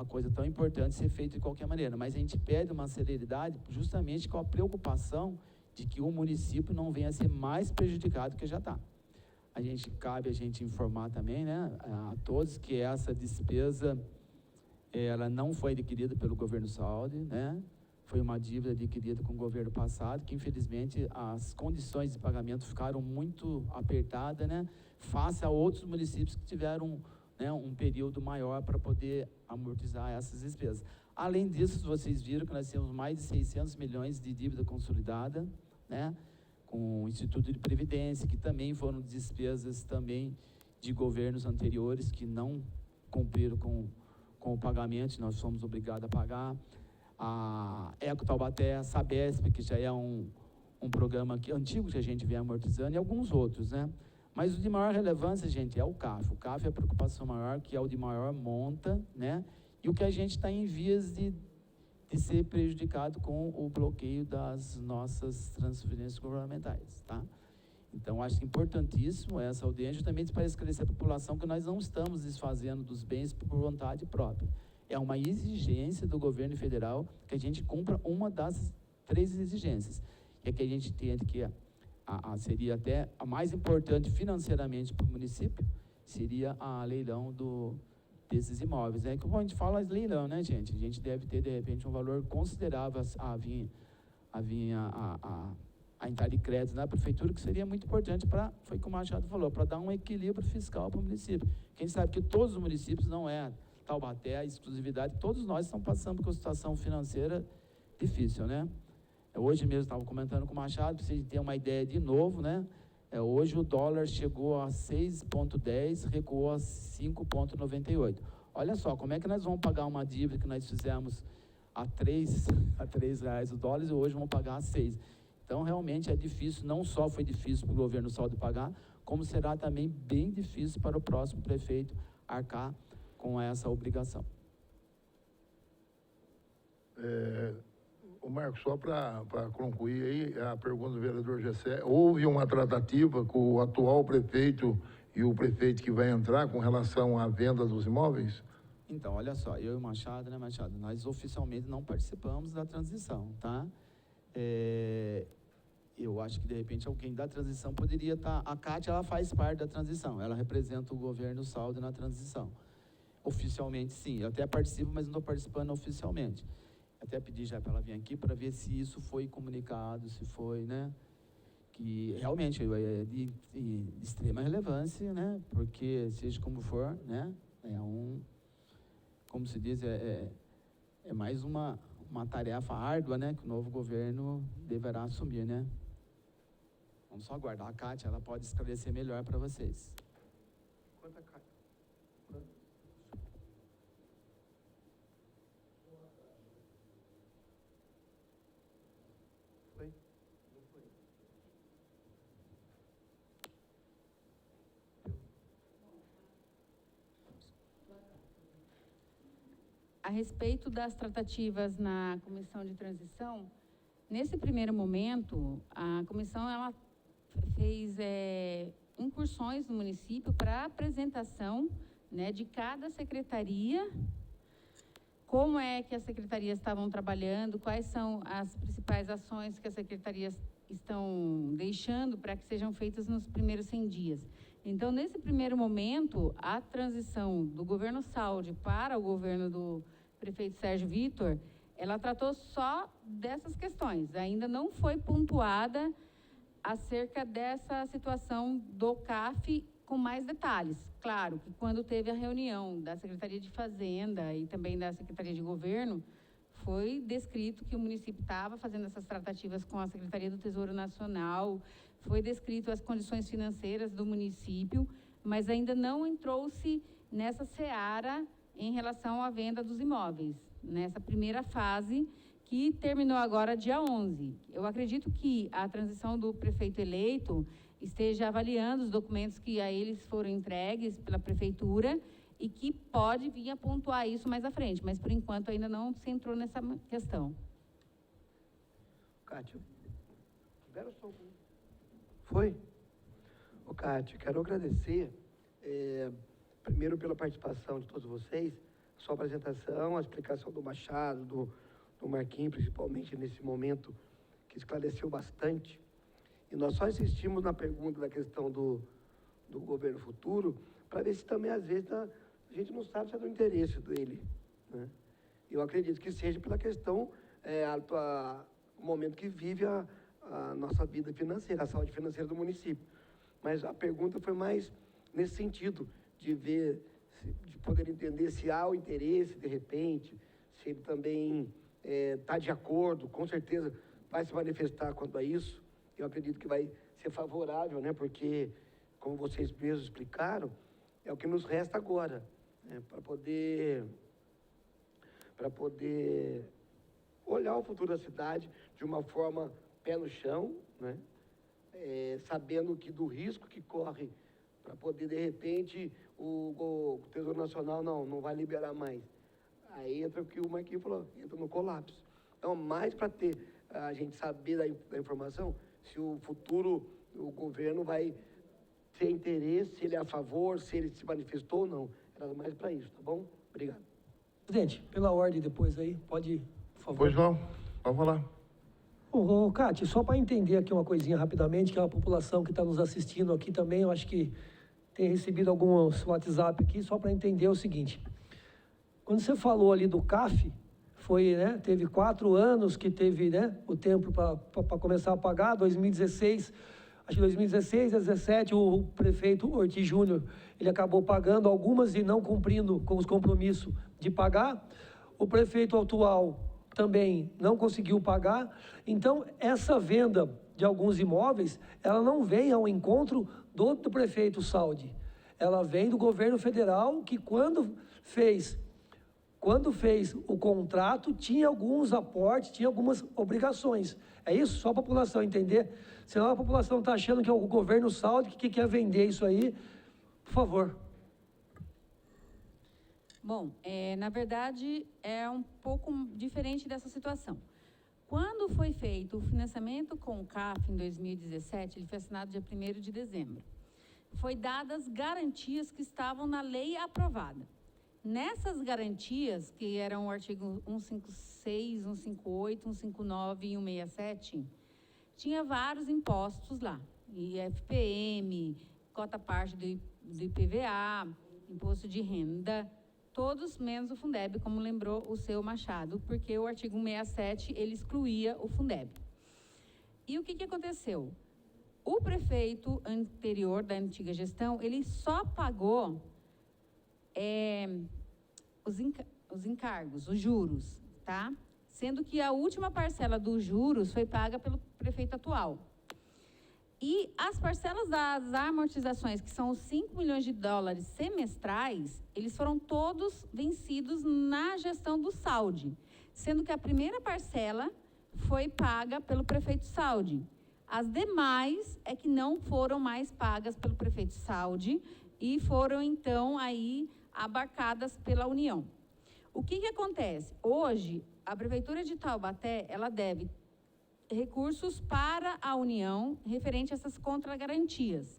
coisa tão importante ser feita de qualquer maneira. Mas a gente pede uma celeridade justamente com a preocupação de que o município não venha a ser mais prejudicado que já está. Cabe a gente informar também, né, a todos que essa despesa ela não foi adquirida pelo governo Saldi, né? Foi uma dívida adquirida com o governo passado, que infelizmente as condições de pagamento ficaram muito apertadas, né? Face a outros municípios que tiveram, né, um período maior para poder amortizar essas despesas. Além disso, vocês viram que nós temos mais de 600 milhões de dívida consolidada, né? Com o Instituto de Previdência, que também foram despesas também de governos anteriores que não cumpriram com o pagamento, nós somos obrigados a pagar. A Eco Taubaté, a Sabesp, que já é um programa antigo que a gente vem amortizando, e alguns outros, né? Mas o de maior relevância, gente, é o CAF. O CAF é a preocupação maior, que é o de maior monta, né? E o que a gente está em vias de ser prejudicado com o bloqueio das nossas transferências governamentais, tá? Então, acho importantíssimo essa audiência, justamente para esclarecer a população que nós não estamos desfazendo dos bens por vontade própria. É uma exigência do governo federal que a gente cumpra uma das 3 exigências. E é que a gente entende que seria até a mais importante financeiramente para o município, seria a leilão desses imóveis. É que quando a gente fala de leilão, né, gente? A gente deve ter, de repente, um valor considerável a entrar de crédito na prefeitura, que seria muito importante foi como o Machado falou, para dar um equilíbrio fiscal para o município. Quem sabe que todos os municípios, não é Taubaté, a exclusividade, todos nós estamos passando por uma situação financeira difícil, né? Hoje mesmo, estava comentando com o Machado, para vocês terem uma ideia de novo, né? Hoje o dólar chegou a 6,10, recuou a 5,98. Olha só, como é que nós vamos pagar uma dívida que nós fizemos a R$ 3 o dólar e hoje vão pagar a 6. Então, realmente é difícil, não só foi difícil para o governo Saldi pagar, como será também bem difícil para o próximo prefeito arcar com essa obrigação. O Marcos, só para concluir aí a pergunta do vereador Gessé, houve uma tratativa com o atual prefeito e o prefeito que vai entrar com relação à venda dos imóveis? Então, olha só, eu e o Machado, né, Machado, nós oficialmente não participamos da transição, tá? Eu acho que, de repente, alguém da transição poderia estar... A Cátia, ela faz parte da transição, ela representa o governo Saldi na transição. Oficialmente, sim, eu até participo, mas não estou participando oficialmente. Até pedi já para ela vir aqui para ver se isso foi comunicado, se foi, né? Que realmente é de extrema relevância, né? Porque, seja como for, né? Como se diz, é mais uma tarefa árdua, né? Que o novo governo deverá assumir, né? Vamos só aguardar. A Cátia, ela pode esclarecer melhor para vocês. Quanto a Cátia? Foi? Não foi. A respeito das tratativas na comissão de transição, nesse primeiro momento, a comissão ela fez incursões no município para apresentação, né, de cada secretaria, como é que as secretarias estavam trabalhando, quais são as principais ações que as secretarias estão deixando para que sejam feitas nos primeiros 100 dias. Então, nesse primeiro momento, a transição do governo Saldi para o governo do prefeito Sérgio Vitor, ela tratou só dessas questões, ainda não foi pontuada acerca dessa situação do CAF com mais detalhes. Claro que quando teve a reunião da Secretaria de Fazenda e também da Secretaria de Governo, foi descrito que o município estava fazendo essas tratativas com a Secretaria do Tesouro Nacional, foi descrito as condições financeiras do município, mas ainda não entrou-se nessa seara em relação à venda dos imóveis, nessa primeira fase, que terminou agora dia 11. Eu acredito que a transição do prefeito eleito esteja avaliando os documentos que a eles foram entregues pela prefeitura e que pode vir a pontuar isso mais à frente, mas por enquanto ainda não se entrou nessa questão. Cátia, libera o som. Foi? Ô, Cátia, quero agradecer, primeiro pela participação de todos vocês, sua apresentação, a explicação do Machado, do Marquinhos, principalmente nesse momento, que esclareceu bastante. E nós só insistimos na pergunta da questão do governo futuro, para ver se também, às vezes, a gente não sabe se é do interesse dele, né? Eu acredito que seja pela questão, o momento que vive a nossa vida financeira, a saúde financeira do município. Mas a pergunta foi mais nesse sentido, de ver, de poder entender se há o interesse, de repente, se ele também está de acordo, com certeza vai se manifestar quanto a isso. Eu acredito que vai ser favorável, né? Porque, como vocês mesmos explicaram, é o que nos resta agora, né? Para poder olhar o futuro da cidade de uma forma pé no chão, né? Sabendo que do risco que corre para poder, de repente, o Tesouro Nacional não vai liberar mais. Aí entra o que o Marquinhos falou, entra no colapso. Então, mais para ter a gente saber da informação, se o futuro, o governo vai ter interesse, se ele é a favor, se ele se manifestou ou não. Era mais para isso, tá bom? Obrigado. Presidente, pela ordem depois aí, pode ir, por favor. Pois não, pode falar. Ô, Cátia, só para entender aqui uma coisinha rapidamente, que a população que está nos assistindo aqui também, eu acho que tem recebido alguns WhatsApp aqui, só para entender o seguinte. Quando você falou ali do CAF, foi, né, teve 4 anos que teve, né, o tempo para começar a pagar, 2016, acho que 2016, 2017, o prefeito Ortiz Júnior, ele acabou pagando algumas e não cumprindo com os compromissos de pagar. O prefeito atual também não conseguiu pagar. Então, essa venda de alguns imóveis, ela não vem ao encontro do prefeito Saldi. Ela vem do governo federal, que quando fez quando fez o contrato, tinha alguns aportes, tinha algumas obrigações. É isso? Só a população entender. Senão a população está achando que é o governo Saldi que quer vender isso aí. Por favor. Bom, na verdade, é um pouco diferente dessa situação. Quando foi feito o financiamento com o CAF em 2017, ele foi assinado dia 1º de dezembro. Foi dadas garantias que estavam na lei aprovada. Nessas garantias, que eram o artigo 156, 158, 159 e 167, tinha vários impostos lá. IFPM, cota parte do IPVA, imposto de renda, todos menos o Fundeb, como lembrou o seu Machado, porque o artigo 167, ele excluía o Fundeb. E o que aconteceu? O prefeito anterior, da antiga gestão, ele só pagou os encargos, os juros, tá? Sendo que a última parcela dos juros foi paga pelo prefeito atual. E as parcelas das amortizações, que são os 5 milhões de dólares semestrais, eles foram todos vencidos na gestão do Saldi, sendo que a primeira parcela foi paga pelo prefeito Saldi. As demais é que não foram mais pagas pelo prefeito Saldi e foram, então, aí abarcadas pela União. O que acontece? Hoje, a Prefeitura de Taubaté, ela deve recursos para a União referente a essas contragarantias.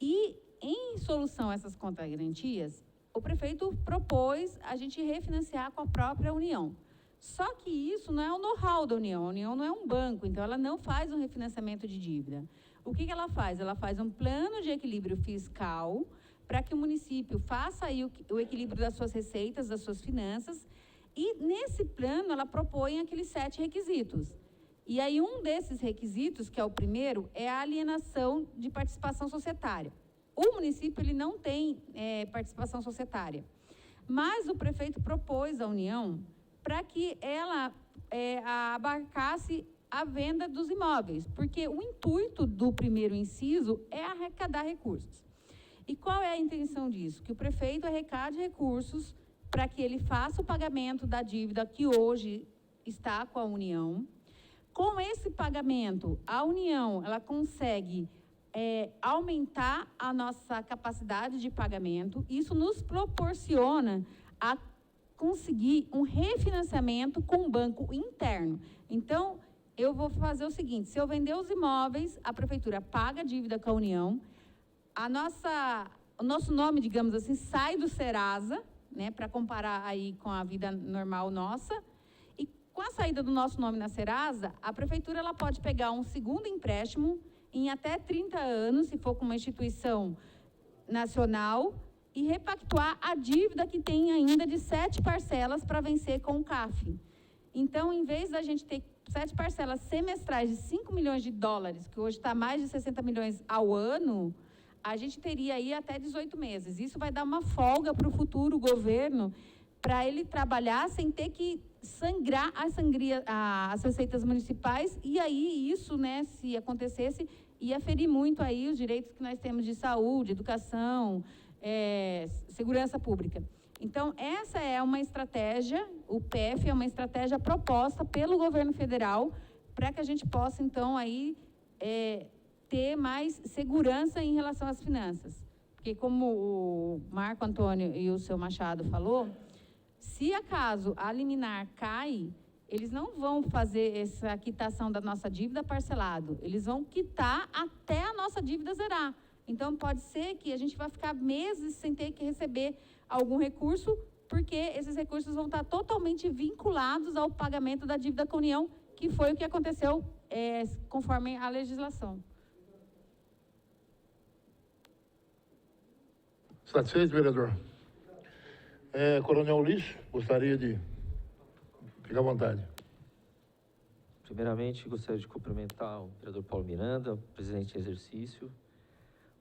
E, em solução a essas contragarantias, o prefeito propôs a gente refinanciar com a própria União. Só que isso não é o know-how da União. A União não é um banco, então ela não faz um refinanciamento de dívida. O que ela faz? Ela faz um plano de equilíbrio fiscal para que o município faça aí o equilíbrio das suas receitas, das suas finanças, e nesse plano ela propõe aqueles 7 requisitos. E aí um desses requisitos, que é o primeiro, é a alienação de participação societária. O município ele não tem participação societária, mas o prefeito propôs à União para que ela abarcasse a venda dos imóveis, porque o intuito do primeiro inciso é arrecadar recursos. E qual é a intenção disso? Que o prefeito arrecade recursos para que ele faça o pagamento da dívida que hoje está com a União. Com esse pagamento, a União ela consegue aumentar a nossa capacidade de pagamento. Isso nos proporciona a conseguir um refinanciamento com o banco interno. Então, eu vou fazer o seguinte: se eu vender os imóveis, a prefeitura paga a dívida com a União, o nosso nome, digamos assim, sai do Serasa, né, para comparar aí com a vida normal nossa. Com a saída do nosso nome na Serasa, a prefeitura ela pode pegar um segundo empréstimo em até 30 anos, se for com uma instituição nacional, e repactuar a dívida que tem ainda de 7 parcelas para vencer com o CAF. Então, em vez da gente ter 7 parcelas semestrais de 5 milhões de dólares, que hoje está mais de 60 milhões ao ano, a gente teria aí até 18 meses. Isso vai dar uma folga para o futuro governo, para ele trabalhar sem ter que sangrar as receitas municipais, e aí isso, né, se acontecesse, ia ferir muito aí os direitos que nós temos de saúde, educação, segurança pública. Então, essa é uma estratégia, o PF é uma estratégia proposta pelo governo federal, para que a gente possa, então, aí, ter mais segurança em relação às finanças. Porque, como o Marco Antônio e o seu Machado falou, se acaso a liminar cai, eles não vão fazer essa quitação da nossa dívida parcelado, eles vão quitar até a nossa dívida zerar. Então, pode ser que a gente vai ficar meses sem ter que receber algum recurso, porque esses recursos vão estar totalmente vinculados ao pagamento da dívida com a União, que foi o que aconteceu conforme a legislação. Satisfeito, vereador? Coronel Ulisses, gostaria de... Fique à vontade. Primeiramente, gostaria de cumprimentar o vereador Paulo Miranda, presidente em exercício,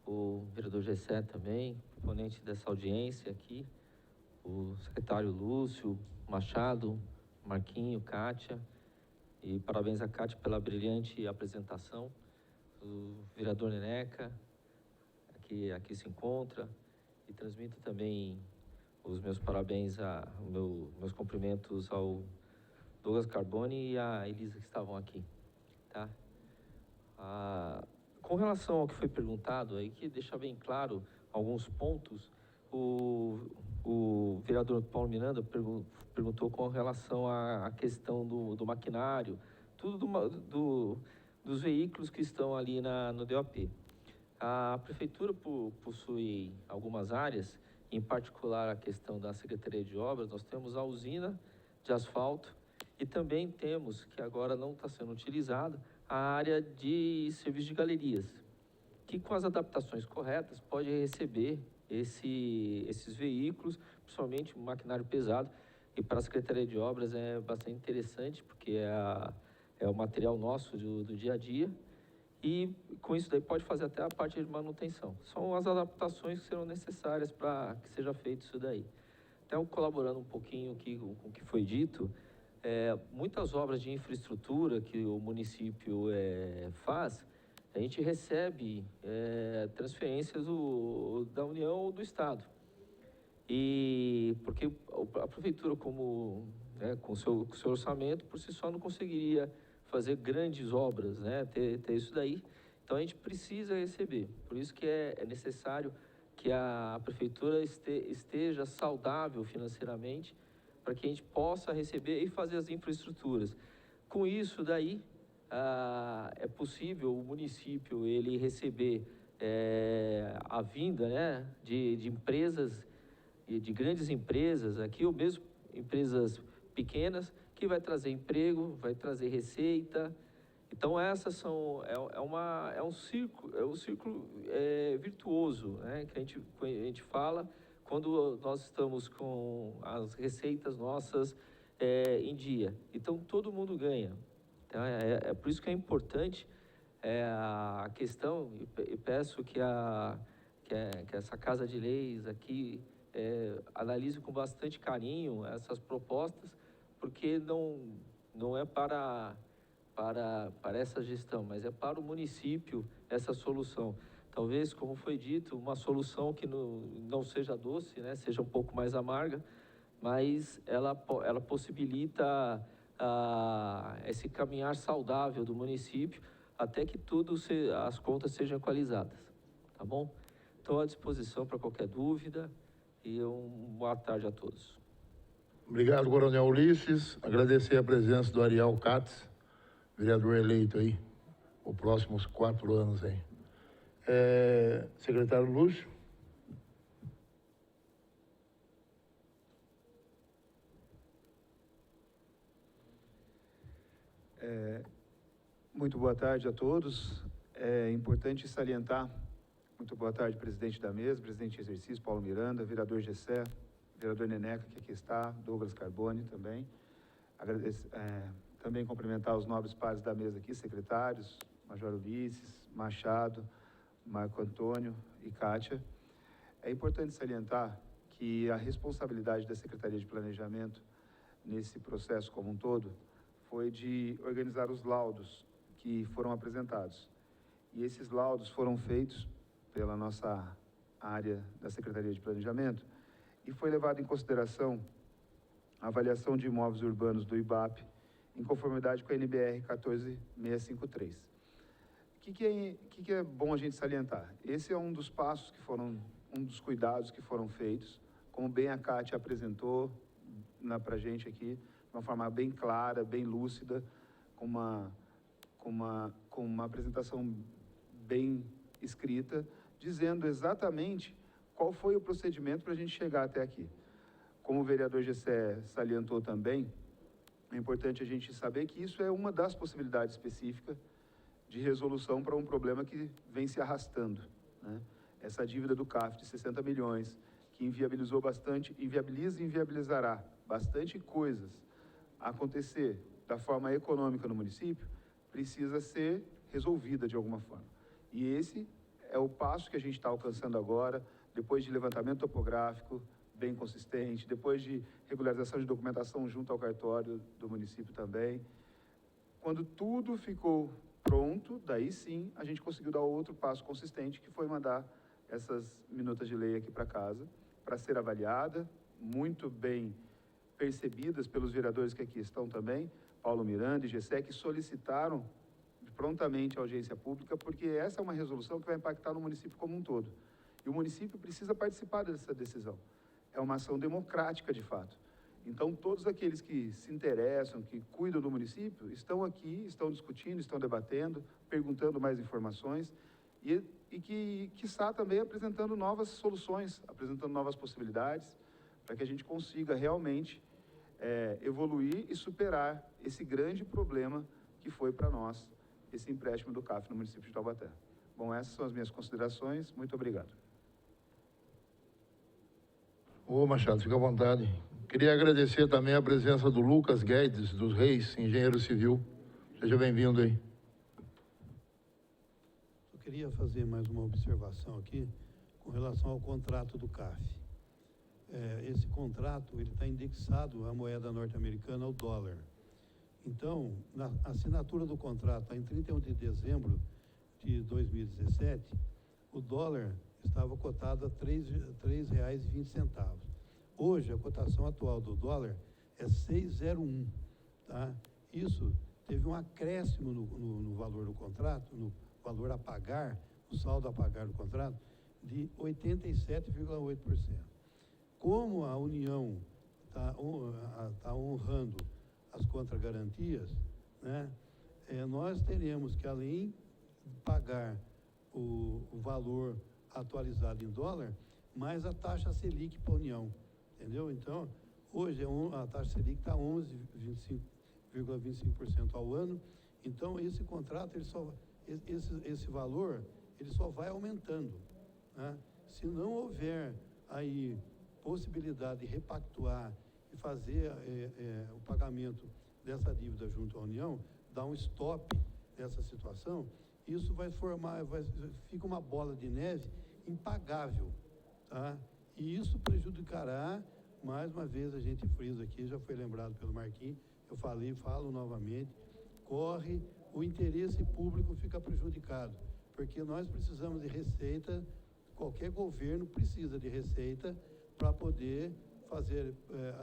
o vereador Gessé também, proponente dessa audiência aqui, o secretário Lúcio, Machado, Marquinho, Kátia, e parabéns a Kátia pela brilhante apresentação, o vereador Neneca, que aqui se encontra, e transmito também os meus parabéns, meus cumprimentos ao Douglas Carboni e à Elisa que estavam aqui, tá? Com relação ao que foi perguntado, aí que deixar bem claro alguns pontos, o vereador Paulo Miranda perguntou com relação à questão do maquinário, tudo dos veículos que estão ali no DOP. A prefeitura possui algumas áreas, em particular a questão da Secretaria de Obras. Nós temos a usina de asfalto e também temos, que agora não está sendo utilizada, a área de serviço de galerias, que com as adaptações corretas pode receber esses veículos, principalmente o maquinário pesado, e para a Secretaria de Obras é bastante interessante, porque é o material nosso do dia a dia, e com isso daí pode fazer até a parte de manutenção. São as adaptações que serão necessárias para que seja feito isso daí. Então, colaborando um pouquinho com o que foi dito, muitas obras de infraestrutura que o município faz, a gente recebe transferências da União ou do Estado. E porque a prefeitura, com o seu orçamento, por si só não conseguiria fazer grandes obras, né? Ter isso daí. Então a gente precisa receber. Por isso que é necessário que a prefeitura esteja saudável financeiramente, para que a gente possa receber e fazer as infraestruturas. Com isso daí, é possível o município ele receber a vinda, né, de empresas, de grandes empresas aqui, ou mesmo empresas pequenas, que vai trazer emprego, vai trazer receita. Então essas é um círculo virtuoso, né, que a gente fala quando nós estamos com as receitas nossas em dia. Então todo mundo ganha. Então, é por isso que é importante a questão, e peço que essa Casa de Leis aqui analise com bastante carinho essas propostas, porque não é para essa gestão, mas é para o município essa solução. Talvez, como foi dito, uma solução que não seja doce, né, seja um pouco mais amarga, mas ela possibilita esse caminhar saudável do município até que as contas sejam equalizadas, tá bom? Estou à disposição para qualquer dúvida e boa tarde a todos. Obrigado, Coronel Ulisses. Agradecer a presença do Ariel Katz, vereador eleito aí, os próximos 4 anos aí. Secretário Lúcio. Muito boa tarde a todos. É importante salientar, muito boa tarde, presidente da mesa, presidente de exercício, Paulo Miranda, vereador Gessé, vereador Neneca, que aqui está, Douglas Carboni também. Também cumprimentar os nobres pares da mesa aqui, secretários, Major Ulisses, Machado, Marco Antônio e Kátia. É importante salientar que a responsabilidade da Secretaria de Planejamento nesse processo como um todo foi de organizar os laudos que foram apresentados. E esses laudos foram feitos pela nossa área da Secretaria de Planejamento e foi levado em consideração a avaliação de imóveis urbanos do IBAP em conformidade com a NBR 14653. O que é bom a gente salientar? Esse é um dos passos um dos cuidados que foram feitos, como bem a Kátia apresentou para a gente aqui, de uma forma bem clara, bem lúcida, com uma apresentação bem escrita, dizendo exatamente qual foi o procedimento para a gente chegar até aqui. Como o vereador Gessé salientou também, é importante a gente saber que isso é uma das possibilidades específicas de resolução para um problema que vem se arrastando, né? Essa dívida do CAF de 60 milhões, que inviabiliza e inviabilizará bastante coisas acontecer da forma econômica no município, precisa ser resolvida de alguma forma. E esse é o passo que a gente está alcançando agora, depois de levantamento topográfico bem consistente, depois de regularização de documentação junto ao cartório do município também. Quando tudo ficou pronto, daí sim a gente conseguiu dar outro passo consistente, que foi mandar essas minutas de lei aqui para casa, para ser avaliada muito bem percebidas pelos vereadores que aqui estão também, Paulo Miranda e Gessé, que solicitaram prontamente a audiência pública, porque essa é uma resolução que vai impactar no município como um todo. E o município precisa participar dessa decisão. É uma ação democrática, de fato. Então, todos aqueles que se interessam, que cuidam do município, estão aqui, estão discutindo, estão debatendo, perguntando mais informações e que, quiçá, também apresentando novas soluções, apresentando novas possibilidades, para que a gente consiga realmente evoluir e superar esse grande problema que foi para nós esse empréstimo do CAF no município de Taubaté. Bom, essas são as minhas considerações. Muito obrigado. Ô Machado, fica à vontade. Queria agradecer também a presença do Lucas Guedes, dos Reis, engenheiro civil. Seja bem-vindo aí. Eu queria fazer mais uma observação aqui com relação ao contrato do CAF. Esse contrato ele está indexado à moeda norte-americana, ao dólar. Então, na assinatura do contrato, em 31 de dezembro de 2017, o dólar estava cotado a R$ 3,20. Hoje, a cotação atual do dólar é 6,01. Tá? Isso teve um acréscimo no valor do contrato, no valor a pagar, o saldo a pagar do contrato, de 87,8%. Como a União está honrando as contragarantias, né, nós teremos que, além de pagar o valor atualizado em dólar, mais a taxa Selic para a União, entendeu? Então, hoje a taxa Selic está 11,25% ao ano, então esse contrato, esse valor, ele só vai aumentando, né? Se não houver aí possibilidade de repactuar e fazer o pagamento dessa dívida junto à União, dar um stop nessa situação, isso vai fica uma bola de neve impagável, tá? E isso prejudicará, mais uma vez a gente frisa aqui, já foi lembrado pelo Marquinhos, eu falo novamente, o interesse público fica prejudicado, porque nós precisamos de receita, qualquer governo precisa de receita para poder fazer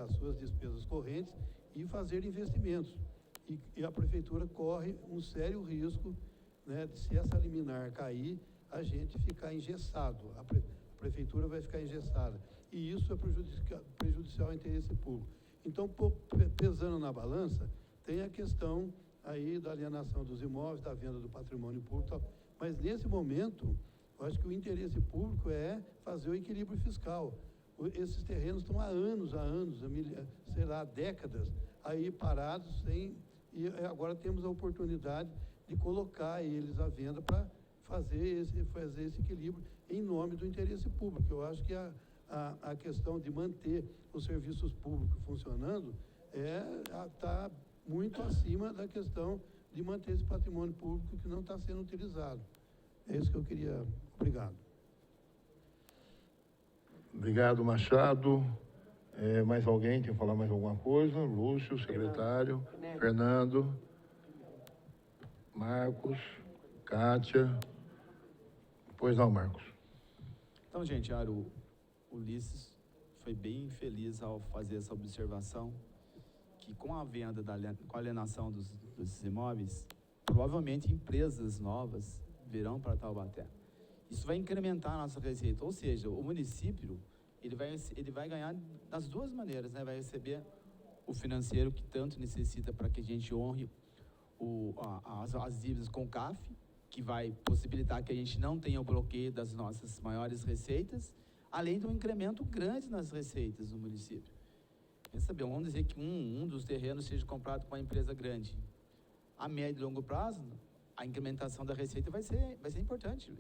as suas despesas correntes e fazer investimentos. E a prefeitura corre um sério risco, né, de, se essa liminar cair, a gente ficar engessado, a prefeitura vai ficar engessada. E isso é prejudicial ao interesse público. Então, pesando na balança, tem a questão aí da alienação dos imóveis, da venda do patrimônio público, mas nesse momento, eu acho que o interesse público é fazer o equilíbrio fiscal. Esses terrenos estão há anos, sei lá, décadas, aí parados, e agora temos a oportunidade de colocar eles à venda para fazer esse equilíbrio em nome do interesse público. Eu acho que a questão de manter os serviços públicos funcionando está muito acima da questão de manter esse patrimônio público que não está sendo utilizado. É isso que eu queria. Obrigado. Obrigado, Machado. Mais alguém quer falar mais alguma coisa? Lúcio, secretário. Fernando. Marcos. Kátia. Pois não, Marcos. Então, gente, o Ulisses foi bem feliz ao fazer essa observação, que com a venda, com a alienação dos imóveis, provavelmente empresas novas virão para Taubaté. Isso vai incrementar a nossa receita, ou seja, o município ele vai ganhar das duas maneiras, né? Vai receber o financeiro que tanto necessita para que a gente honre as dívidas com o CAF, que vai possibilitar que a gente não tenha o bloqueio das nossas maiores receitas, além de um incremento grande nas receitas do município. Pensa bem, vamos dizer que um dos terrenos seja comprado por uma empresa grande. A médio e longo prazo, a incrementação da receita vai ser importante,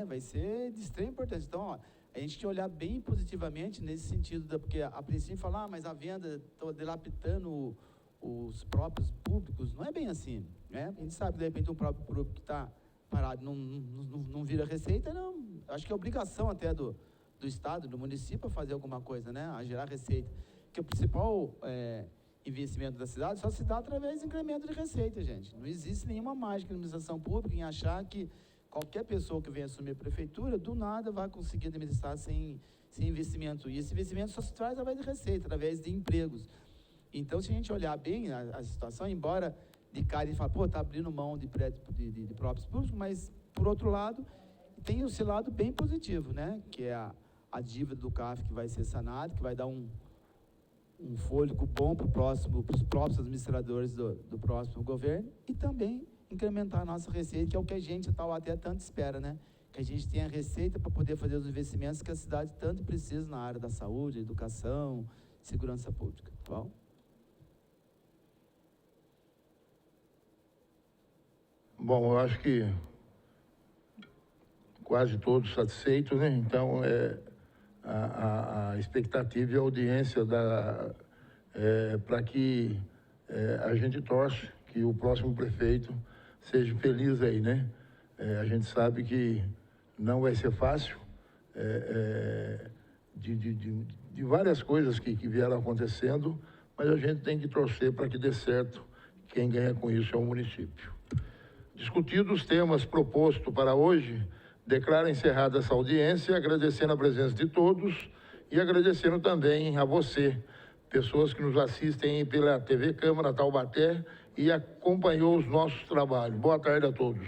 vai ser de extrema importância. Então, ó, a gente tem que olhar bem positivamente nesse sentido, porque a princípio falar, mas a venda está dilapidando os próprios públicos, não é bem assim, né? A gente sabe que de repente um próprio público que está parado não vira receita, não. Acho que é obrigação até do Estado, do município, a fazer alguma coisa, né? A gerar receita. Porque o principal investimento da cidade só se dá através de incremento de receita, gente. Não existe nenhuma mágica na administração pública em achar que Qualquer pessoa que venha assumir a prefeitura, do nada vai conseguir administrar sem investimento. E esse investimento só se traz através de receita, através de empregos. Então, se a gente olhar bem a situação, embora de cara ele fala, pô, está abrindo mão de prédios de próprios públicos, mas, por outro lado, tem esse lado bem positivo, né? Que é a dívida do CAF que vai ser sanada, que vai dar um fôlego bom para os próprios administradores do próximo governo, e também incrementar a nossa receita, que é o que a gente até tanto espera, né? Que a gente tenha receita para poder fazer os investimentos que a cidade tanto precisa na área da saúde, educação, segurança pública, tá bom? Bom, eu acho que quase todos satisfeitos, né? Então, a expectativa e a audiência para que a gente torce que o próximo prefeito seja feliz aí, né? A gente sabe que não vai ser fácil, de várias coisas que vieram acontecendo, mas a gente tem que torcer para que dê certo. Quem ganha com isso é o município. Discutidos os temas propostos para hoje, declaro encerrada essa audiência, agradecendo a presença de todos e agradecendo também a você, pessoas que nos assistem pela TV Câmara Taubaté e acompanhou os nossos trabalhos. Boa tarde a todos.